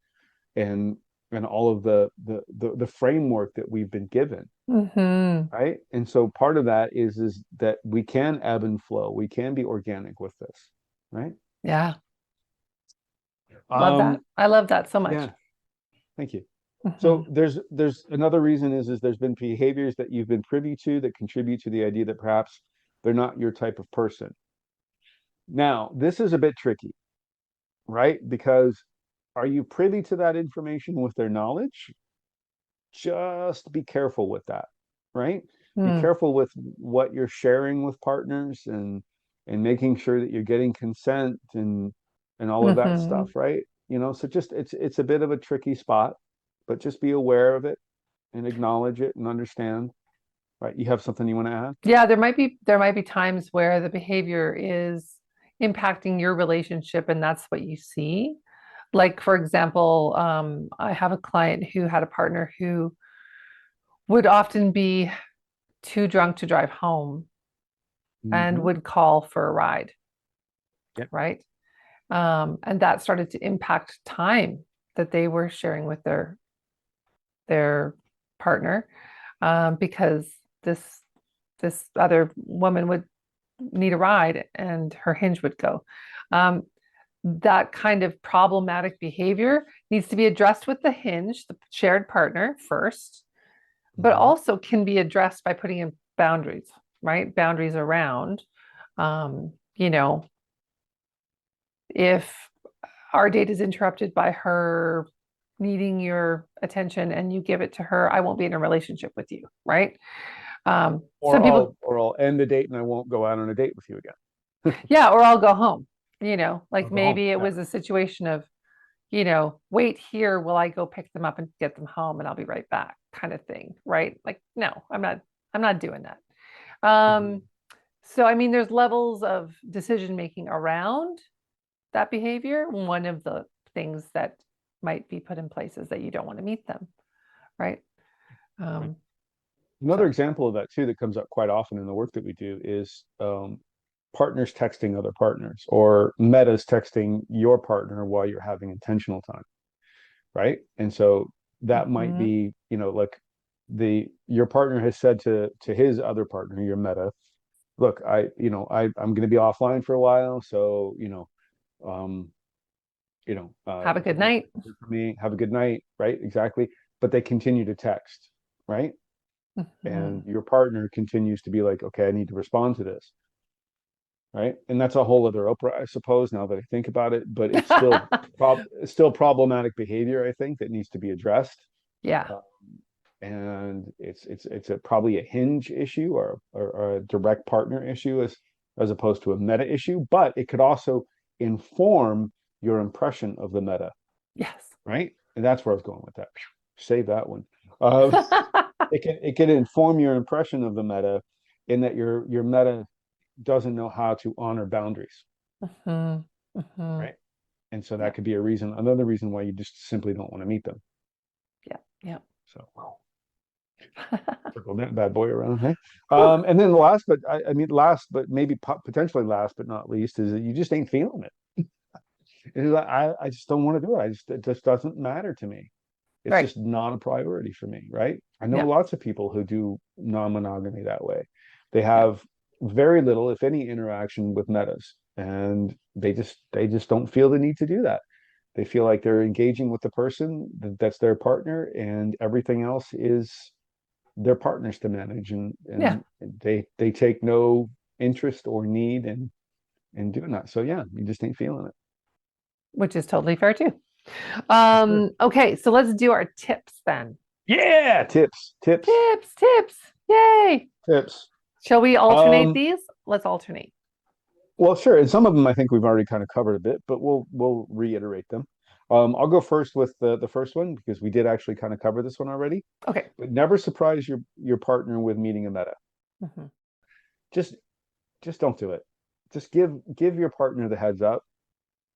and all of the framework that we've been given, Hmm. right? And so part of that is that we can ebb and flow, we can be organic with this, right? Yeah. Love that. Um, I love that so much. yeah, thank you. So Hmm. there's another reason is there's been behaviors that you've been privy to that contribute to the idea that perhaps they're not your type of person. Now, this is a bit tricky, right? Because are you privy to that information with their knowledge? Just be careful with that, right? Be Mm. careful with what you're sharing with partners, and making sure that you're getting consent and all of that Hmm. stuff, right? So just it's a bit of a tricky spot, but just be aware of it and acknowledge it and understand. right? You have something you want to add? Yeah, there might be times where the behavior is impacting your relationship and that's what you see. Like for example, I have a client who had a partner who would often be too drunk to drive home and Hmm. would call for a ride, Yep. right? And that started to impact time that they were sharing with their partner, because this other woman would need a ride and her hinge would go. Um, that kind of problematic behavior needs to be addressed with the hinge, the shared partner first, but Hmm. also can be addressed by putting in boundaries, right? Boundaries around, you know, if our date is interrupted by her needing your attention and you give it to her, I won't be in a relationship with you, right? Or Some people, I'll end the date and I won't go out on a date with you again. yeah, or I'll go home, I'll like go home. maybe it Yeah. was a situation of, wait here while I go pick them up and get them home and I'll be right back kind of thing, right? Like, no, I'm not doing that. Hmm. Um, so I mean, there's levels of decision making around that behavior. One of the things that might be put in place is that you don't want to meet them, right? Right. Um, Another so example of that too that comes up quite often in the work that we do is partners texting other partners or metas texting your partner while you're having intentional time, right? And so that might mhm. be, like the your partner has said to his other partner, your meta, look, I'm going to be offline for a while, so um, Have a good don't wait night. for me. Have a good night, right? Exactly. But they continue to text, right? And Mhm. your partner continues to be like, okay, I need to respond to this, right? And that's a whole other Oprah, I suppose, now that I think about it. But it's still problematic behavior, I think, that needs to be addressed. Yeah. Uh, and it's probably a hinge issue or a direct partner issue as opposed to a meta issue. But it could also inform your impression of the meta, Yes. right? And that's where I was going with that. Save that one. It can inform your impression of the meta in that your meta doesn't know how to honor boundaries, Mhm. Mhm. right? And so Yeah. that could be another reason why you just simply don't want to meet them. Yeah. Yeah. So circle that bad boy around, hey. Whew. And then last but maybe potentially last but not least is that you just ain't feeling it. It's like, I just don't want to do it. It just doesn't matter to me. It's Right. just not a priority for me, right? I know Yeah. lots of people who do non-monogamy that way. They Yeah. have very little, if any, interaction with metas, and they just don't feel the need to do that. They feel like they're engaging with the person that's their partner, and everything else is their partners to manage, and Yeah. and they take no interest or need in doing that. So yeah, you just ain't feeling it. Which is totally fair too. For sure. Okay, so let's do our tips then. Yeah, tips, Tips. Yay. tips. Shall we alternate Um, these? Let's alternate. Well, sure. And some of them I think we've already kind of covered a bit, but we'll reiterate them. I'll go first with the first one because we did actually kind of cover this one already. Okay. But never surprise your partner with meeting a meta. Mhm. Just just don't do it. Just give your partner the heads up,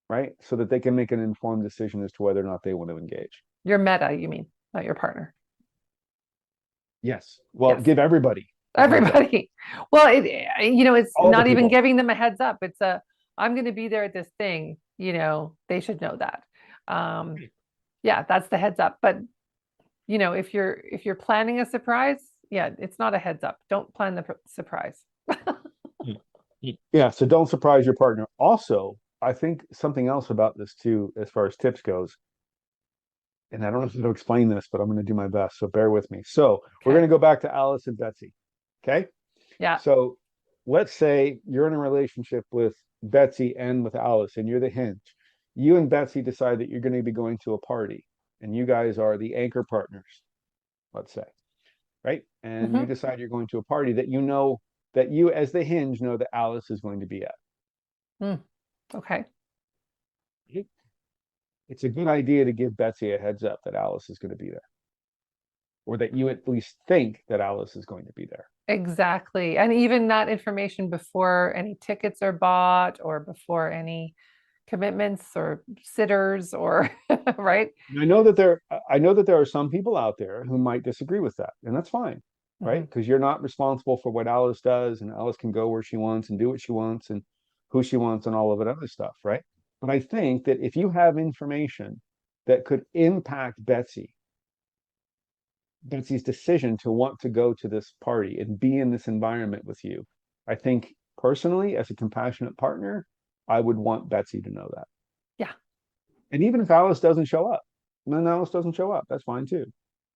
right? So that they can make an informed decision as to whether or not they want to engage. Your meta, you mean, not your partner. Yes. Well, Yes. give everybody a heads up. Everybody. Well, it's All the not even people. giving them a heads up. I'm going to be there at this thing. They should know that. Um, yeah, that's the heads up. But if you're planning a surprise, yeah, it's not a heads up. Don't plan the surprise. Yeah, so don't surprise your partner. Also, I think something else about this too, as far as tips goes, and I don't know how to explain this, but I'm going to do my best. So bear with me. So we're going Okay. to go back to Alice and Betsy. Okay. Yeah. So let's say you're in a relationship with Betsy and with Alice, and you're the hinge. You and Betsy decide that you're going to be going to a party, and you guys are the anchor partners, let's say, right? And you Hmm. decide you're going to a party that you, as the hinge, know that Alice is going to be at. Mm, okay. It's a good idea to give Betsy a heads up that Alice is going to be there. or that you at least think that Alice is going to be there. Exactly. And even that information before any tickets are bought or before any commitments or sitters or right. And I know that there are some people out there who might disagree with that, and that's fine, right? Mhm. Because you're not responsible for what Alice does, and Alice can go where she wants and do what she wants and who she wants and all of that other stuff, right? But I think that if you have information that could impact Betsy's decision to want to go to this party and be in this environment with you, I think personally, as a compassionate partner, I would want Betsy to know that. Yeah. And even if Alice doesn't show up, then Alice doesn't show up. That's fine too.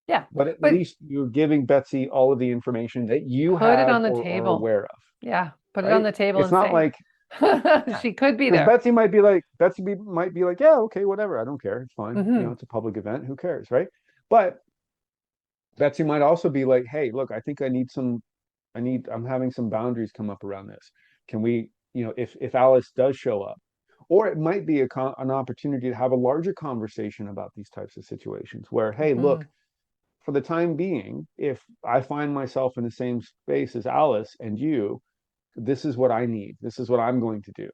Yeah. But at But least you're giving Betsy all of the information that you put it have on the or are table. aware of, Yeah. Put it on right? the table It's and not say, like, yeah, she could be because there. Might be like, yeah, okay, whatever. I don't care. It's fine. You know, Hmm. it's a public event. Who cares, right? But Betsy might also be like, hey, look, I think I'm having some boundaries come up around this. Can we, if Alice does show up, or it might be an opportunity to have a larger conversation about these types of situations where, hey, look, Hmm. for the time being, if I find myself in the same space as Alice and you, this is what I need. This is what I'm going to do.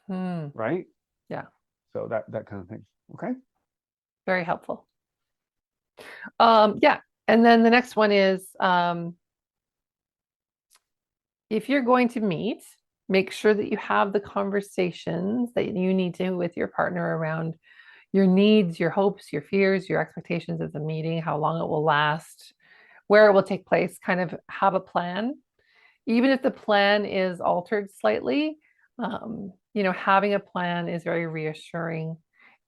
Hmm. Right. Yeah. So that kind of thing. Okay. Very helpful. Yeah. And then the next one is if you're going to meet, make sure that you have the conversations that you need to with your partner around your needs, your hopes, your fears, your expectations of the meeting, how long it will last, where it will take place, kind of have a plan. Even if the plan is altered slightly, having a plan is very reassuring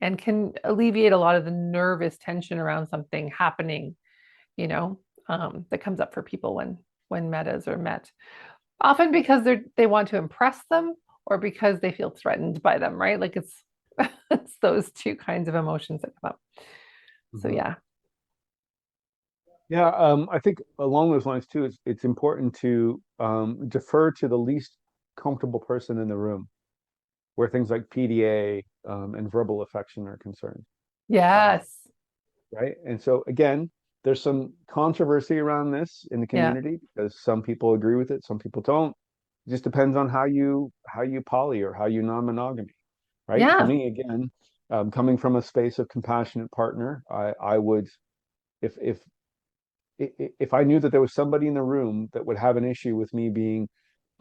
and can alleviate a lot of the nervous tension around something happening, that comes up for people when metas are met. Often because they want to impress them or because they feel threatened by them, right? Like it's it's those two kinds of emotions that come up. So Mhm. yeah. Yeah, I think along those lines too, it's important to defer to the least comfortable person in the room, where things like PDA and verbal affection are concerned. Um, Yes. right? And so again, there's some controversy around this in the Yeah. community because some people agree with it, some people don't. It just depends on how you poly or how you non-monogamy, right? For Yeah. me, again, coming from a space of compassionate partner, I would if if if I knew that there was somebody in the room that would have an issue with me being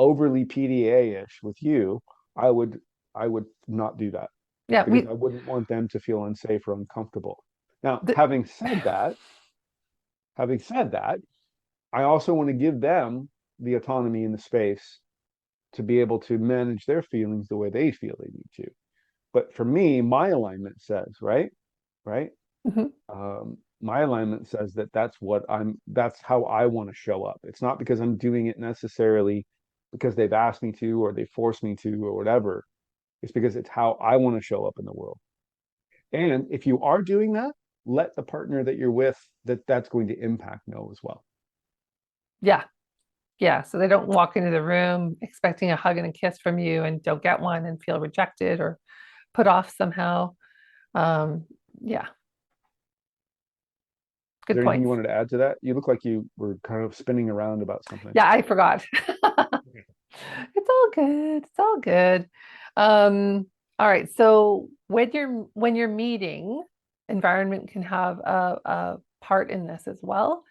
overly PDA-ish with you, I would I would not do that Yeah. because I wouldn't want them to feel unsafe or uncomfortable. Now, The, having said that, I also want to give them the autonomy in the space to be able to manage their feelings the way they feel they need to. But for me, my alignment says, right? Mhm. My alignment says that that's how I want to show up. It's not because I'm doing it necessarily because they've asked me to or they forced me to or whatever. It's because it's how I want to show up in the world. And if you are doing that, let the partner that you're with that's going to impact know as well. Yeah. Yeah. So they don't walk into the room expecting a hug and a kiss from you and don't get one and feel rejected or put off somehow. Um, yeah. Is Good there anything you points. wanted to add to that? You look like you were kind of spinning around about something. Yeah, I forgot. It's all good. It's all good. All right. So when you're meeting, environment can have a part in this as well.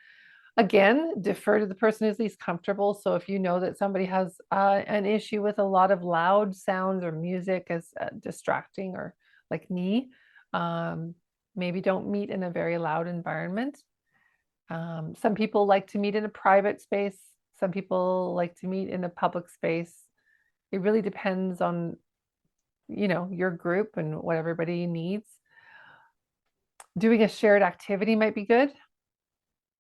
Again, defer to the person who's least comfortable. So if you know that somebody has an issue with a lot of loud sounds or music as distracting or like me, um, maybe don't meet in a very loud environment. Some people like to meet in a private space. Some people like to meet in a public space. It really depends on, your group and what everybody needs. Doing a shared activity might be good,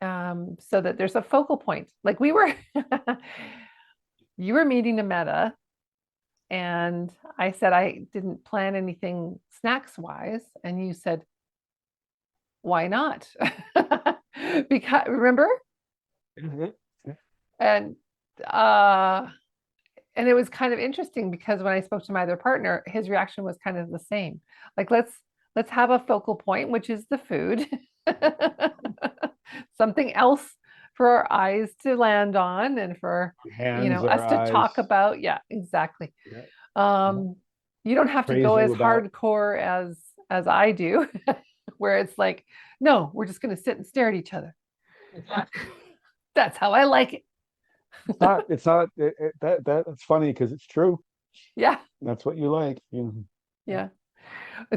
so that there's a focal point. Like you were meeting a meta, and I said I didn't plan anything snacks wise, and you said, why not? Because remember? Mhm. And uh and it was kind of interesting because when I spoke to my other partner, his reaction was kind of the same. Like let's have a focal point, which is the food. something else for our eyes to land on and for, Hands, our us to talk eyes. about. Yeah, exactly. Yeah. Yeah. Um, you don't have to Praise go you as about. hardcore as I do, where it's like, no, we're just going to sit and stare at each other. That's how I like it. It's not that's funny because it's true. Yeah, That's what you like. Yeah. yeah.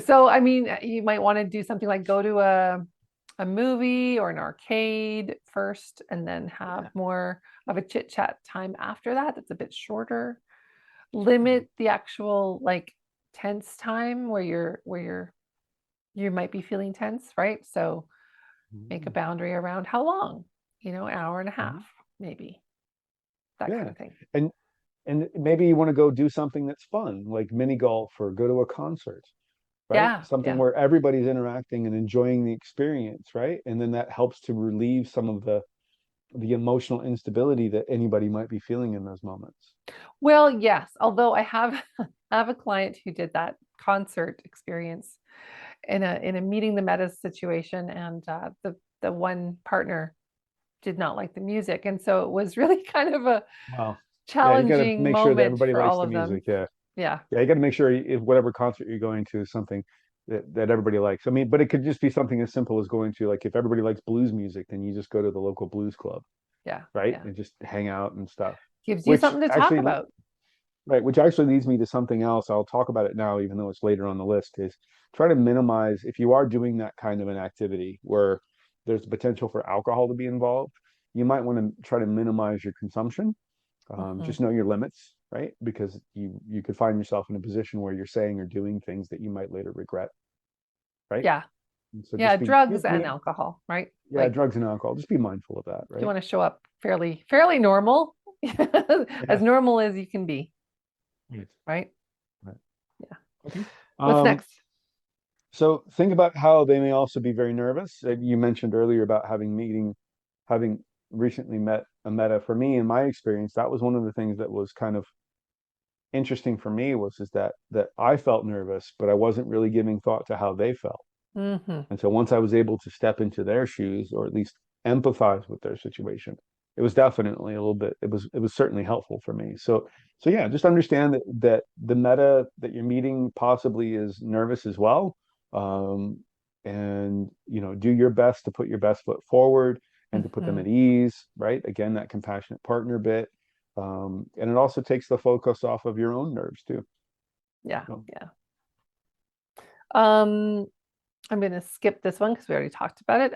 So, I mean, you might want to do something like go to a movie or an arcade first, and then have more of a chit chat time after that. That's a bit shorter. Limit the actual like tense time where you might be feeling tense, right? So make a Mhm. boundary around how long, an hour and a Mhm. half, maybe that kind Yeah. of thing. And maybe you want to go do something that's fun, like mini golf or go to a concert, right? Yeah, Something yeah. where everybody's interacting and enjoying the experience, right? And then that helps to relieve some of the emotional instability that anybody might be feeling in those moments. Well, yes, although I have I have a client who did that concert experience in a meeting the meta situation, and the one partner did not like the music, and so it was really kind of a Wow. Yeah, you got to challenging make sure that moment everybody for likes all the of them. music. Yeah. Yeah, Yeah, you got to make sure if whatever concert you're going to is something that everybody likes. I mean, but it could just be something as simple as going to, like, if everybody likes blues music, then you just go to the local blues club, yeah, right? yeah. And just hang out and stuff. Gives you Which something to talk actually, about. right, which actually leads me to something else. I'll talk about it now, even though it's later on the list, is try to minimize if you are doing that kind of an activity where there's the potential for alcohol to be involved, you might want to try to minimize your consumption. Mhm. Just know your limits, right? Because you could find yourself in a position where you're saying or doing things that you might later regret, right? Yeah, And so yeah. just Drugs and alcohol, right? yeah, Like drugs and alcohol. Just be mindful of that, you right? want to show up fairly normal, as Yeah. normal as you can be, Right. right? Right. Yeah. Okay. What's Um, next? so think about how they may also be very nervous. You mentioned earlier about having recently met a meta. For me, in my experience, that was one of the things that was kind of interesting for me was is that I felt nervous, but I wasn't really giving thought to how they felt. Hmm. And so once I was able to step into their shoes or at least empathize with their situation, it was definitely a little bit, it was certainly helpful for me. So yeah, just understand that the meta that you're meeting possibly is nervous as well. Um, and do your best to put your best foot forward and to put them Hmm. at ease, right? Again, that compassionate partner bit. And it also takes the focus off of your own nerves too. Yeah, So, yeah. Um, I'm going to skip this one because we already talked about it.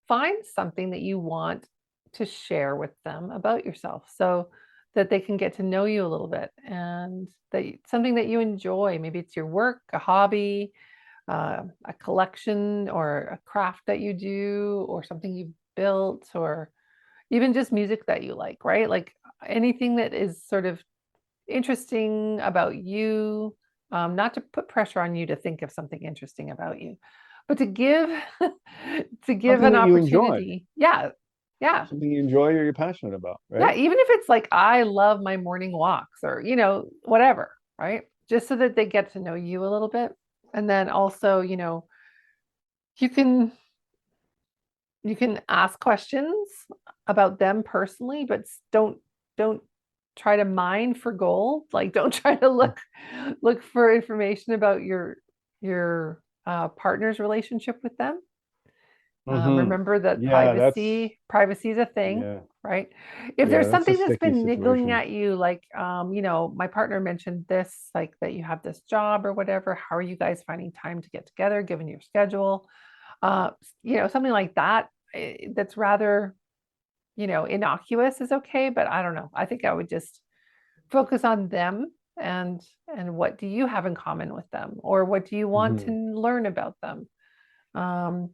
Find something that you want to share with them about yourself so that they can get to know you a little bit, and something that you enjoy. Maybe it's your work, a hobby, a collection, or a craft that you do, or something you've built, or even just music that you like, right? Like anything that is sort of interesting about you, not to put pressure on you to think of something interesting about you, but to give to give something an that you enjoy, opportunity. Yeah, yeah, something you enjoy or you're passionate about, yeah. right? Even if it's like I love my morning walks, or whatever, right? Just so that they get to know you a little bit, and then also, you can you can ask questions about them personally, but don't try to mine for gold. Like don't try to look for information about your partner's relationship with them. Mm-hmm. Remember that Yeah, that's privacy is a thing, yeah, right? If yeah, there's that's a something that's sticky been niggling situation. at you, like my partner mentioned this, like that you have this job or whatever, how are you guys finding time to get together given your schedule? uh, Something like that, that's rather, innocuous is okay, but I don't know. I think I would just focus on them, and what do you have in common with them, or what do you want to Hmm. learn about them? Um,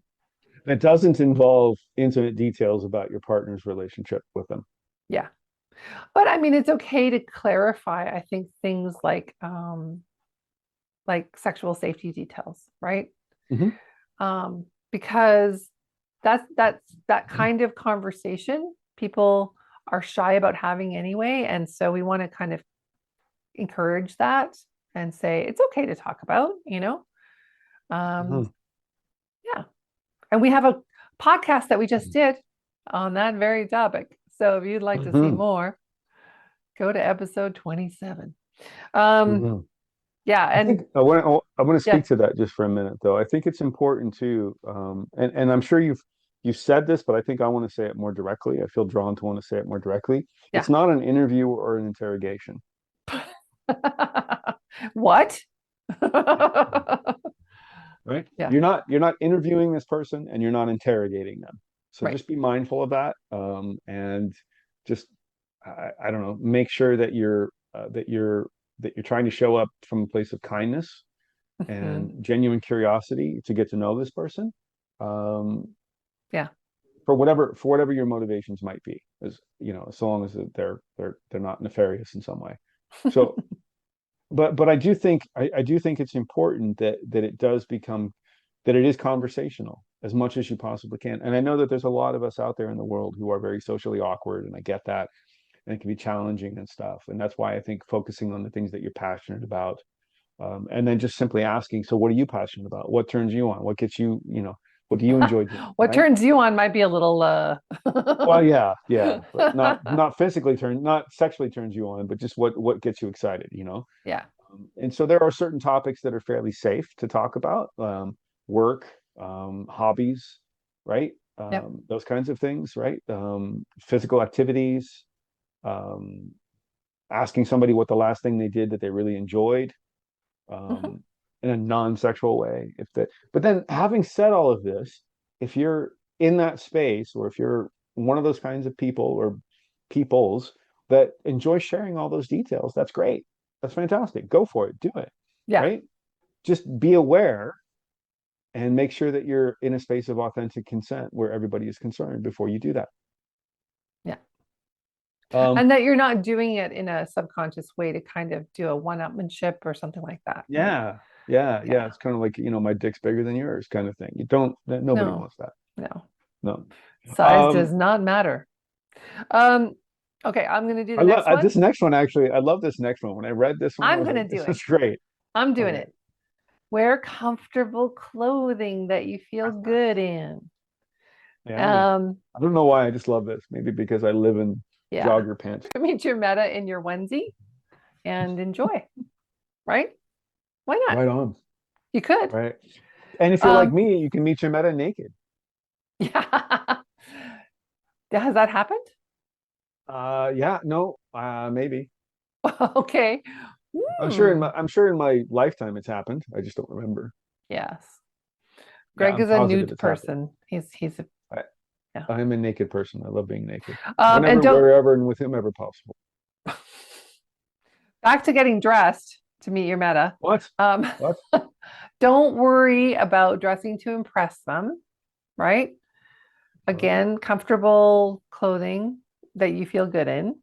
It doesn't involve intimate details about your partner's relationship with them. yeah, but I mean, it's okay to clarify. I think things like sexual safety details, right? Hmm. Because that's that kind of conversation people are shy about having anyway, and so we want to kind of encourage that and say it's okay to talk about. Hmm. Um, yeah, and we have a podcast that we just did on that very topic. So if you'd like to see Mhm. more, go to episode 27. Um, Mhm. yeah, I think and I want to yeah, speak to that just for a minute, though. I think it's important too, and I'm sure you've said this, but I think I want to say it more directly. I feel drawn to want to say it more directly. yeah. It's not an interview or an interrogation. What? Yeah. Right? Yeah, You're not interviewing this person and you're not interrogating them. So right. just be mindful of that, and just I don't know, make sure that you're trying to show up from a place of kindness Hmm. and genuine curiosity to get to know this person, um, Yeah. for whatever your motivations might be, as long as they're not nefarious in some way. So, but I do think it's important that it does become that it is conversational as much as you possibly can. And I know that there's a lot of us out there in the world who are very socially awkward, and I get that, and it can be challenging and stuff. And that's why I think focusing on the things that you're passionate about, and then just simply asking, so what are you passionate about? What turns you on? What gets you, what do you enjoy doing, What right? turns you on might be a little Well, yeah, yeah, but not physically not sexually turns you on, but just what gets you excited. Yeah. And so there are certain topics that are fairly safe to talk about, work, hobbies, right? Yep. Those kinds of things, right? Physical activities, um, asking somebody what the last thing they did that they really enjoyed, um, in a non-sexual way. But then having said all of this, if you're in that space, or if you're one of those kinds of people or peoples that enjoy sharing all those details, that's great. That's fantastic. Go for it. Do it. Yeah. Right? Just be aware and make sure that you're in a space of authentic consent where everybody is concerned before you do that. Yeah. Um, And that you're not doing it in a subconscious way to kind of do a one-upmanship or something like that, right? yeah, yeah, yeah. Yeah. It's kind of like, my dick's bigger than yours kind of thing. You don't, nobody No, wants that. no. No. Size does Um, not matter. Um, okay, I'm gonna do I the love next one. this next one, actually. I love this next one. When I read this one, I I'm was gonna like, do this it. is great. I'm doing Okay. it. Wear comfortable clothing that you feel good in. Yeah. Um, I don't know why I just love this. Maybe because I live in yeah. jogger pants. Meet your meta in your onesie and enjoy, right? Why not? Right on. You could. Right. And if you're like Um, me, you can meet your meta naked. yeah. Has that happened? Yeah, no, maybe. Okay. I'm sure in Hmm. my lifetime it's happened. I just don't remember. Yes. Yeah, Greg I'm is a positive nude it's happened. person. He's a I, yeah. I'm a naked person. I love being naked. And Whenever, don't wherever, and with whomever possible. back to getting dressed to meet your meta. What? Um, What? don't worry about dressing to impress them, right? Right. Again, comfortable clothing that you feel good in.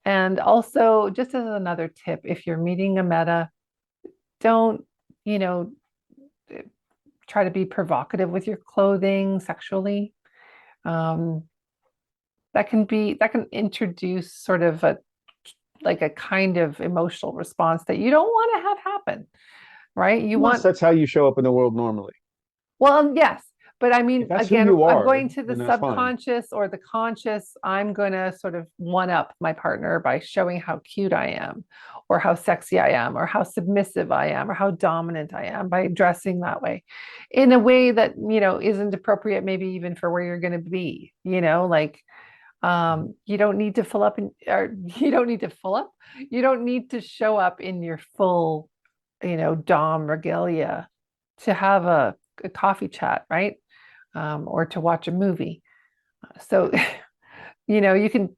And also, just as another tip, if you're meeting a meta, don't, you know, try to be provocative with your clothing sexually. Um, that can introduce sort of a like a kind of emotional response that you don't want to have happen, right? You Unless want that's how you show up in the world normally. Well, yes, but I If mean, that's who again, you I'm are, going to the then that's fine. subconscious or the conscious. I'm going to sort of one up my partner by showing how cute I am, or how sexy I am, or how submissive I am, or how dominant I am by dressing that way in a way that, isn't appropriate, maybe even for where you're going to be, like, you don't need to fill up or you don't need to fill up. You don't need to show up in your full, dom regalia to have a coffee chat, right? Or to watch a movie. So, you can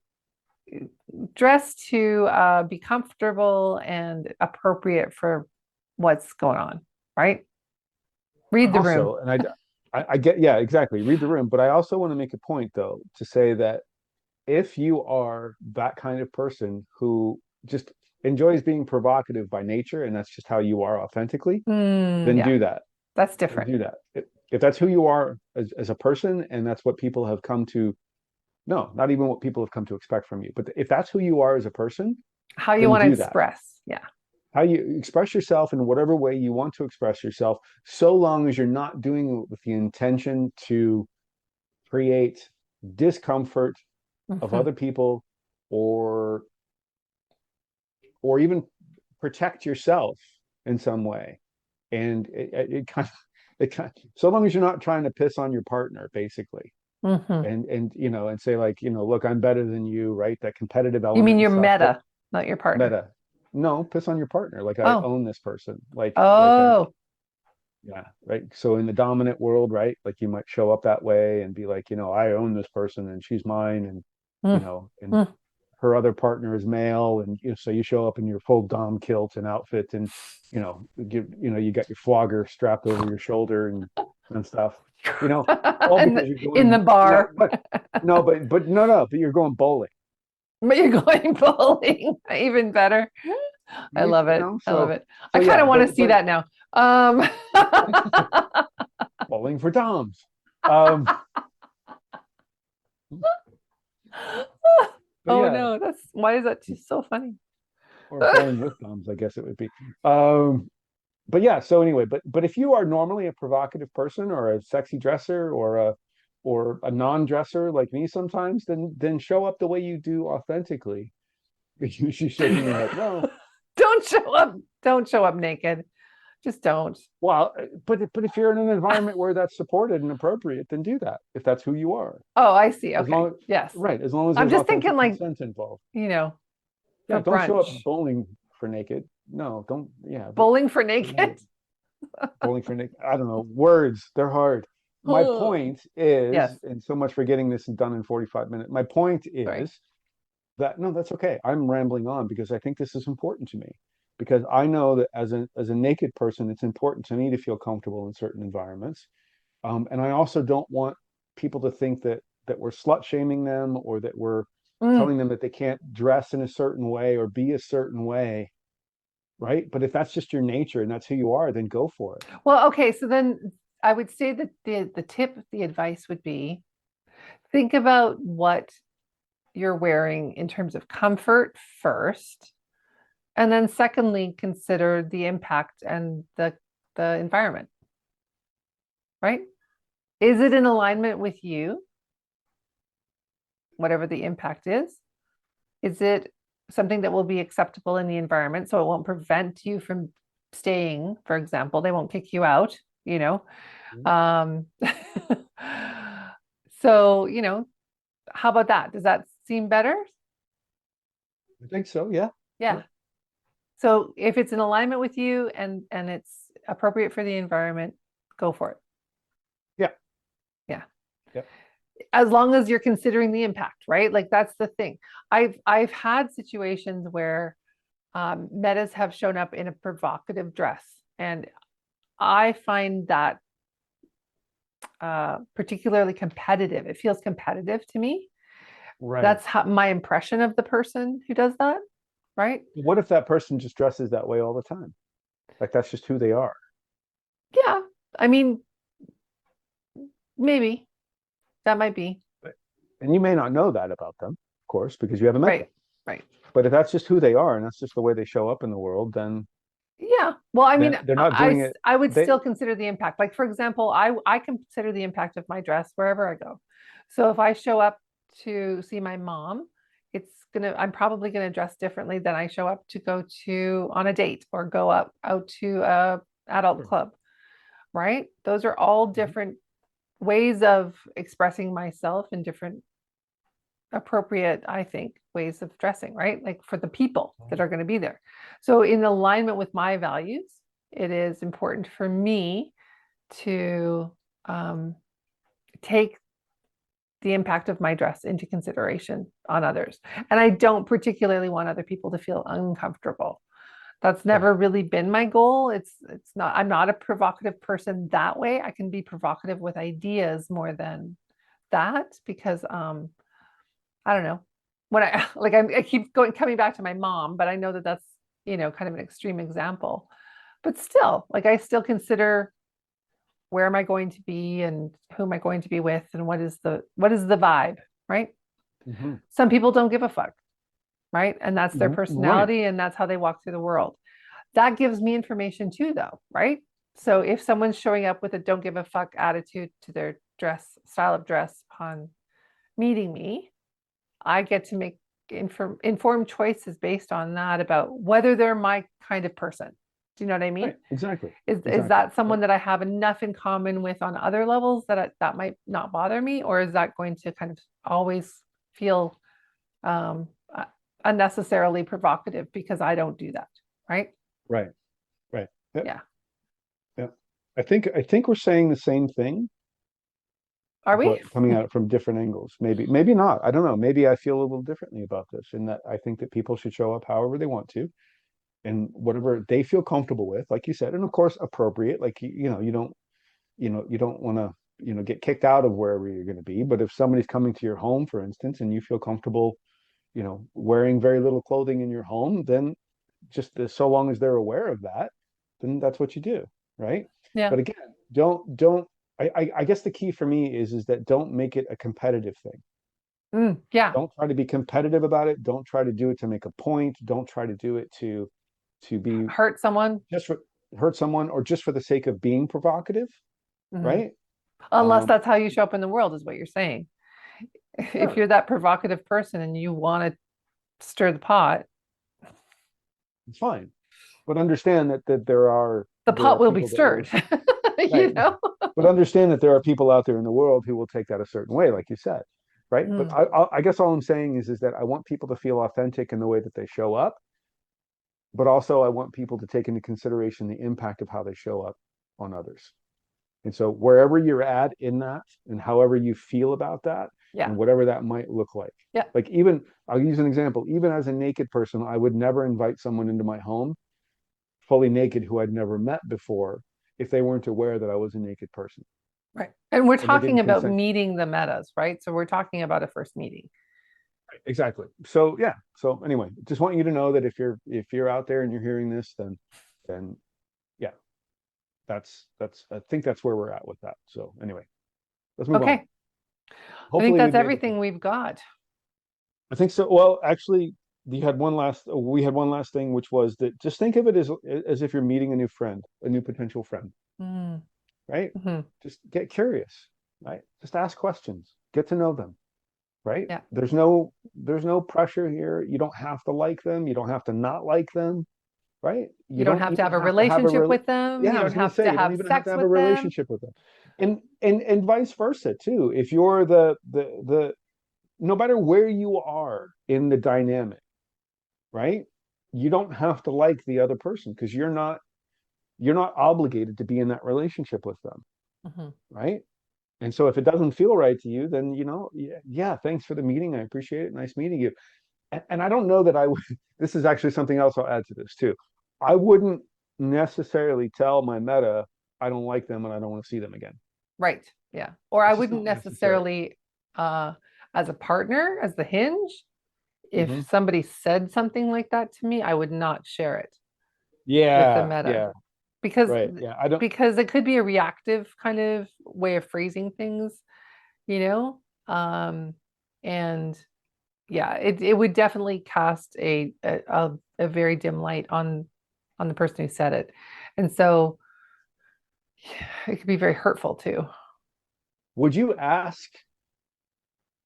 dress to be comfortable and appropriate for what's going on, right? Read the room. Also, and I get, yeah, exactly. Read the room. But I also want to make a point, though, to say that if you are that kind of person who just enjoys being provocative by nature, and that's just how you are authentically, then Yeah, do that. that's Then different. do that. If that's who you are as a person, and that's what people have come to, no, not even what people have come to expect from you, but if that's who you are as a person, How you then want to do that. express. Yeah. How you express yourself in whatever way you want to express yourself, so long as you're not doing it with the intention to create discomfort of Mhm. other people, or even protect yourself in some way. And it kind of so long as you're not trying to piss on your partner, basically, Mhm. and and say, like, look, I'm better than you, right? That competitive You mean element and your stuff. But meta, not your partner? meta, no, piss on your partner, like, I Oh, own this person, like I'm, oh. yeah, right. So in the dominant world, right, like, you might show up that way and be like, I own this person and she's mine, and Mm, and mm. her other partner is male, and so you show up in your full dom kilt and outfit, and you got your flogger strapped over your shoulder and stuff, you know all in because the, you're in the going, no, bar, but no, but no, no, but you're going bowling, but you're going bowling. Even better. I right? love it. I love So it. I kind yeah, of want to see that now. Um, bowling for doms. um but oh yeah, no, that's why is that just so funny? or bowling with doms, I guess it would be. But yeah, so anyway, but if you are normally a provocative person, or a sexy dresser, or a non-dresser like me sometimes, then show up the way you do authentically. She's shaking her head. No. Don't show up. Don't show up naked. Just don't. Well, but if you're in an environment where that's supported and appropriate, then do that, if that's who you are. Oh, I see. As Okay. long Yes. Right, as long as I'm there's just thinking authentic like, consent involved. you know, Yeah, for don't show up brunch. bowling for naked. No, don't. Yeah, but Bowling for for naked. naked? Bowling for naked. I don't know. Words, they're hard. My point Yes. is, and so much for getting this done in 45 minutes. My point Sorry. is that, no, that's okay. I'm rambling on because I think this is important to me. Because I know that as a naked person, it's important to me to feel comfortable in certain environments. And I also don't want people to think that we're slut shaming them, or that we're Mm. telling them that they can't dress in a certain way or be a certain way, right? But if that's just your nature and that's who you are, then go for it. Well, okay. So then I would say that the tip, the advice would be think about what you're wearing in terms of comfort first. And then secondly, consider the impact and the environment, right? Is it in alignment with you, whatever the impact is? Is it something that will be acceptable in the environment so it won't prevent you from staying, for example, they won't kick you out, you know? Um, so, how about that? Does that seem better? I think so. Yeah. Yeah. Yeah. So if it's in alignment with you and it's appropriate for the environment, go for it. Yeah. Yeah. Yeah. As long as you're considering the impact, right? Like that's the thing. I've had situations where metas have shown up in a provocative dress, and I find that particularly competitive. It feels competitive to me. Right. That's how my impression of the person who does that, right? What if that person just dresses that way all the time? Like, that's just who they are. Yeah. I mean, maybe that might be. And you may not know that about them, of course, because you haven't met them. Right. Right. But if that's just who they are and that's just the way they show up in the world, then Yeah. Well, I mean, they're not doing it. I would They still consider the impact. Like, for example, I consider the impact of my dress wherever I go. So if I show up to see my mom, I'm probably gonna dress differently than I show up to go to on a date or go out to a adult Sure. club, right? Those are all Mhm. different ways of expressing myself in different appropriate, I think, ways of dressing, right? Like for the people that are going to be there. So, in alignment with my values, it is important for me to take the impact of my dress into consideration on others. And I don't particularly want other people to feel uncomfortable. That's Sure. never really been my goal. It's not, I'm not a provocative person that way. I can be provocative with ideas more than that because I don't know. When I like I keep coming back to my mom, but I know that that's, kind of an extreme example. But still, like I still consider where am I going to be and who am I going to be with and what is the vibe, right? Hmm. Some people don't give a fuck, right? And that's their Right. personality and that's how they walk through the world. That gives me information too, though, right? So if someone's showing up with a don't give a fuck attitude to style of dress upon meeting me, I get to make informed choices based on that about whether they're my kind of person. Do you know what I mean? Right. Exactly. Is that someone that I have enough in common with on other levels that that might not bother me, or is that going to kind of always feel um, unnecessarily provocative because I don't do that, right? Right. Right. Yep. Yeah. Yep. I think we're saying the same thing, Are we? but coming at it from different angles. Maybe not. I don't know. Maybe I feel a little differently about this, in that I think that people should show up however they want to, and whatever they feel comfortable with, like you said, and of course appropriate. Like you don't want to get kicked out of wherever you're going to be. But if somebody's coming to your home, for instance, and you feel comfortable, wearing very little clothing in your home, then so long as they're aware of that, then that's what you do, right? Yeah. But again, don't. I guess the key for me is that don't make it a competitive thing. Yeah. Don't try to be competitive about it. Don't try to do it to make a point. Don't try to do it to be Hurt someone. just for hurt someone, or just for the sake of being provocative, Mhm. right? Unless that's how you show up in the world, is what you're saying. If Sure, you're that provocative person and you want to stir the pot, it's fine, but understand that the there pot are will be people that will, stirred. right? You know? But understand that there are people out there in the world who will take that a certain way, like you said, right? But Mm. I guess all I'm saying is that I want people to feel authentic in the way that they show up, but also I want people to take into consideration the impact of how they show up on others. And so wherever you're at in that, and however you feel about that, Yeah. and whatever that might look like. Yeah. Like, even I'll use an example, even as a naked person, I would never invite someone into my home fully naked who I'd never met before, if they weren't aware that I was a naked person Right. And we're and they talking didn't about consent. meeting the metas, right? So we're talking about a first meeting. Exactly. So yeah. So anyway, just want you to know that if you're out there and you're hearing this, then yeah, that's I think that's where we're at with that. So anyway, let's move on. Okay. I think Hopefully that's we've made the everything point. we've got. I think so. Well, actually, we had one last thing, which was that just think of it as if you're meeting a new friend, a new potential friend, Mm. right? Hmm. Just get curious, right? Just ask questions, get to know them, right? Yeah. There's no pressure here. You don't have to like them. You don't have to not like them, right? You You don't don't have to even have a have to have a relationship with them. yeah, You I was don't going to have say, to you don't have even have to sex have a with them. relationship with them. And vice versa too. If you're the no matter where you are in the dynamic, right? You don't have to like the other person, because you're not obligated to be in that relationship with them, Mhm. right? And so if it doesn't feel right to you, then yeah, thanks for the meeting. I appreciate it. Nice meeting you. And I don't know that I would. This is actually something else I'll add to this too. I wouldn't necessarily tell my meta I don't like them and I don't want to see them again. Right. Yeah. Or I It's just wouldn't not necessary. necessarily, uh, as a partner, as the hinge, if Hmm. somebody said something like that to me, I would not share it with the Yeah, meta yeah, because right. Yeah, I don't. because it could be a reactive kind of way of phrasing things, you know? And yeah, it would definitely cast a very dim light on the person who said it. And so it could be very hurtful too. Would you ask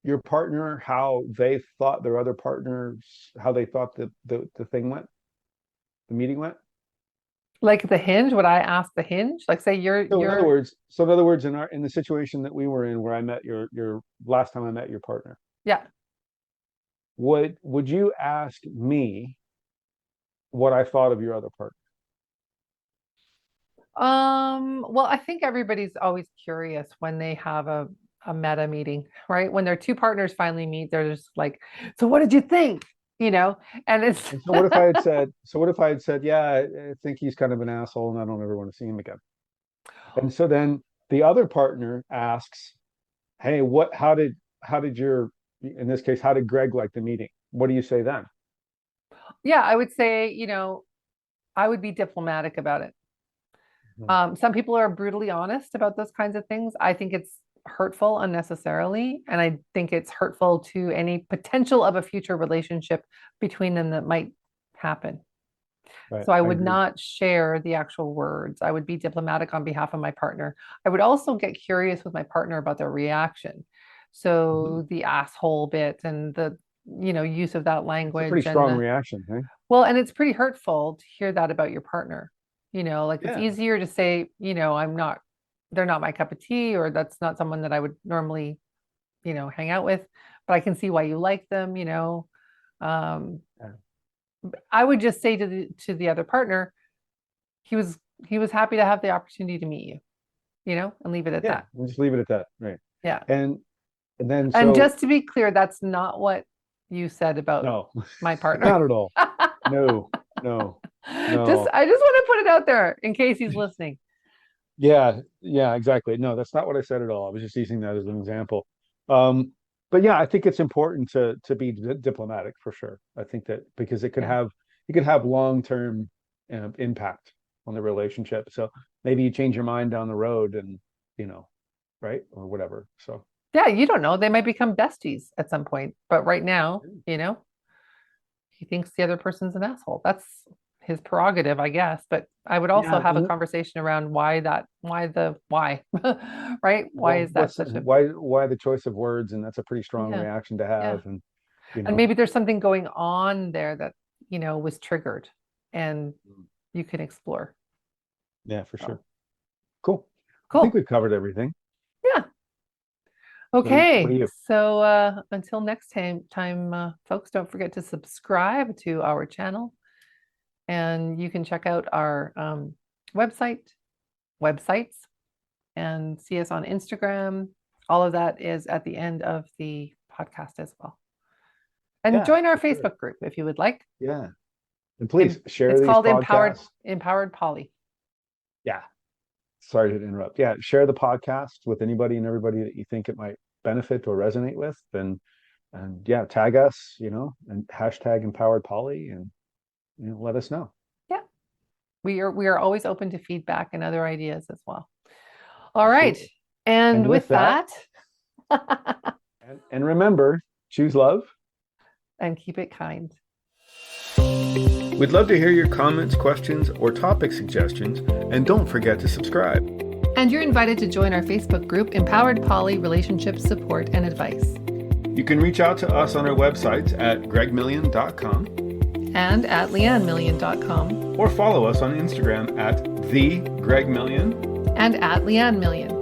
your partner how they thought their other partners, how they thought the thing went, the meeting went? Like the hinge, would I ask the hinge? Like say you're In other words, in the situation that we were in, where I met your last time I met your partner, yeah. would you ask me what I thought of your other partner? Well, I think everybody's always curious when they have a meta meeting, right? When their two partners finally meet, they're just like, so what did you think? You know, and it's And so what if I had said, yeah, I think he's kind of an asshole and I don't ever want to see him again. And so then the other partner asks, hey, how did in this case, how did Greg like the meeting? What do you say then? yeah, I would say, I would be diplomatic about it. Mhm. Some people are brutally honest about those kinds of things. I think it's hurtful unnecessarily, and I think it's hurtful to any potential of a future relationship between them that might happen. Right. So I I would agree. not share the actual words. I would be diplomatic on behalf of my partner. I would also get curious with my partner about their reaction. Mhm. So the asshole bit and the, use of that It's a pretty language and strong the, reaction, hey? well, and it's pretty hurtful to hear that about your partner. Like it's Yeah. easier to say, they're not my cup of tea, or that's not someone that I would normally, hang out with, but I can see why you like them. Um, Yeah. I would just say to the other partner, he was he was happy to have the opportunity to meet you, and leave it at Yeah. that. We'll just leave it at that. Right. Yeah. And and then And so just to be clear, that's not what you said about no, my partner. not at all. No, no, Just no. I just want to put it out there in case he's listening. Yeah, yeah, exactly. No, that's not what I said at all. I was just using that as an example. Um, but yeah, I think it's important to be diplomatic for sure. I think that because Yeah. it could have long-term impact on the relationship. So maybe you change your mind down the road and, you know, right? Or whatever. So Yeah, you don't know. They might become besties at some point. But right now, he thinks the other person's an asshole. That's his prerogative, I guess. But I would also yeah, have a conversation around why, right? Why well, is that such a, why the choice of words? And that's a pretty strong yeah, reaction to yeah. have. And you And know, maybe there's something going on there that, was triggered and you can explore. yeah, for So sure. Cool. I think cool. we've covered everything. Yeah. What do Okay. you? So until next time, folks, don't forget to subscribe to our channel. And you can check out our websites, and see us on Instagram. All of that is at the end of the podcast as well. And Yeah, join our for sure. Facebook group if you would like. Yeah. And please share It's these called Empowered podcasts. Empowered Poly. Yeah. Sorry to interrupt. Yeah. Share the podcast with anybody and everybody that you think it might benefit or resonate with. And yeah, tag us, and hashtag empowered poly and let us know. Yeah. We are always open to feedback and other ideas as well. All right. Absolutely. And And with with that, that, and remember, choose love. and keep it kind. We'd love to hear your comments, questions, or topic suggestions, and don't forget to subscribe. And you're invited to join our Facebook group, Empowered Poly Relationship Support and Advice. You can reach out to us on our websites at gregmillion.com and at leannemillion.com or follow us on Instagram at @thegregmillion and at leannemillion.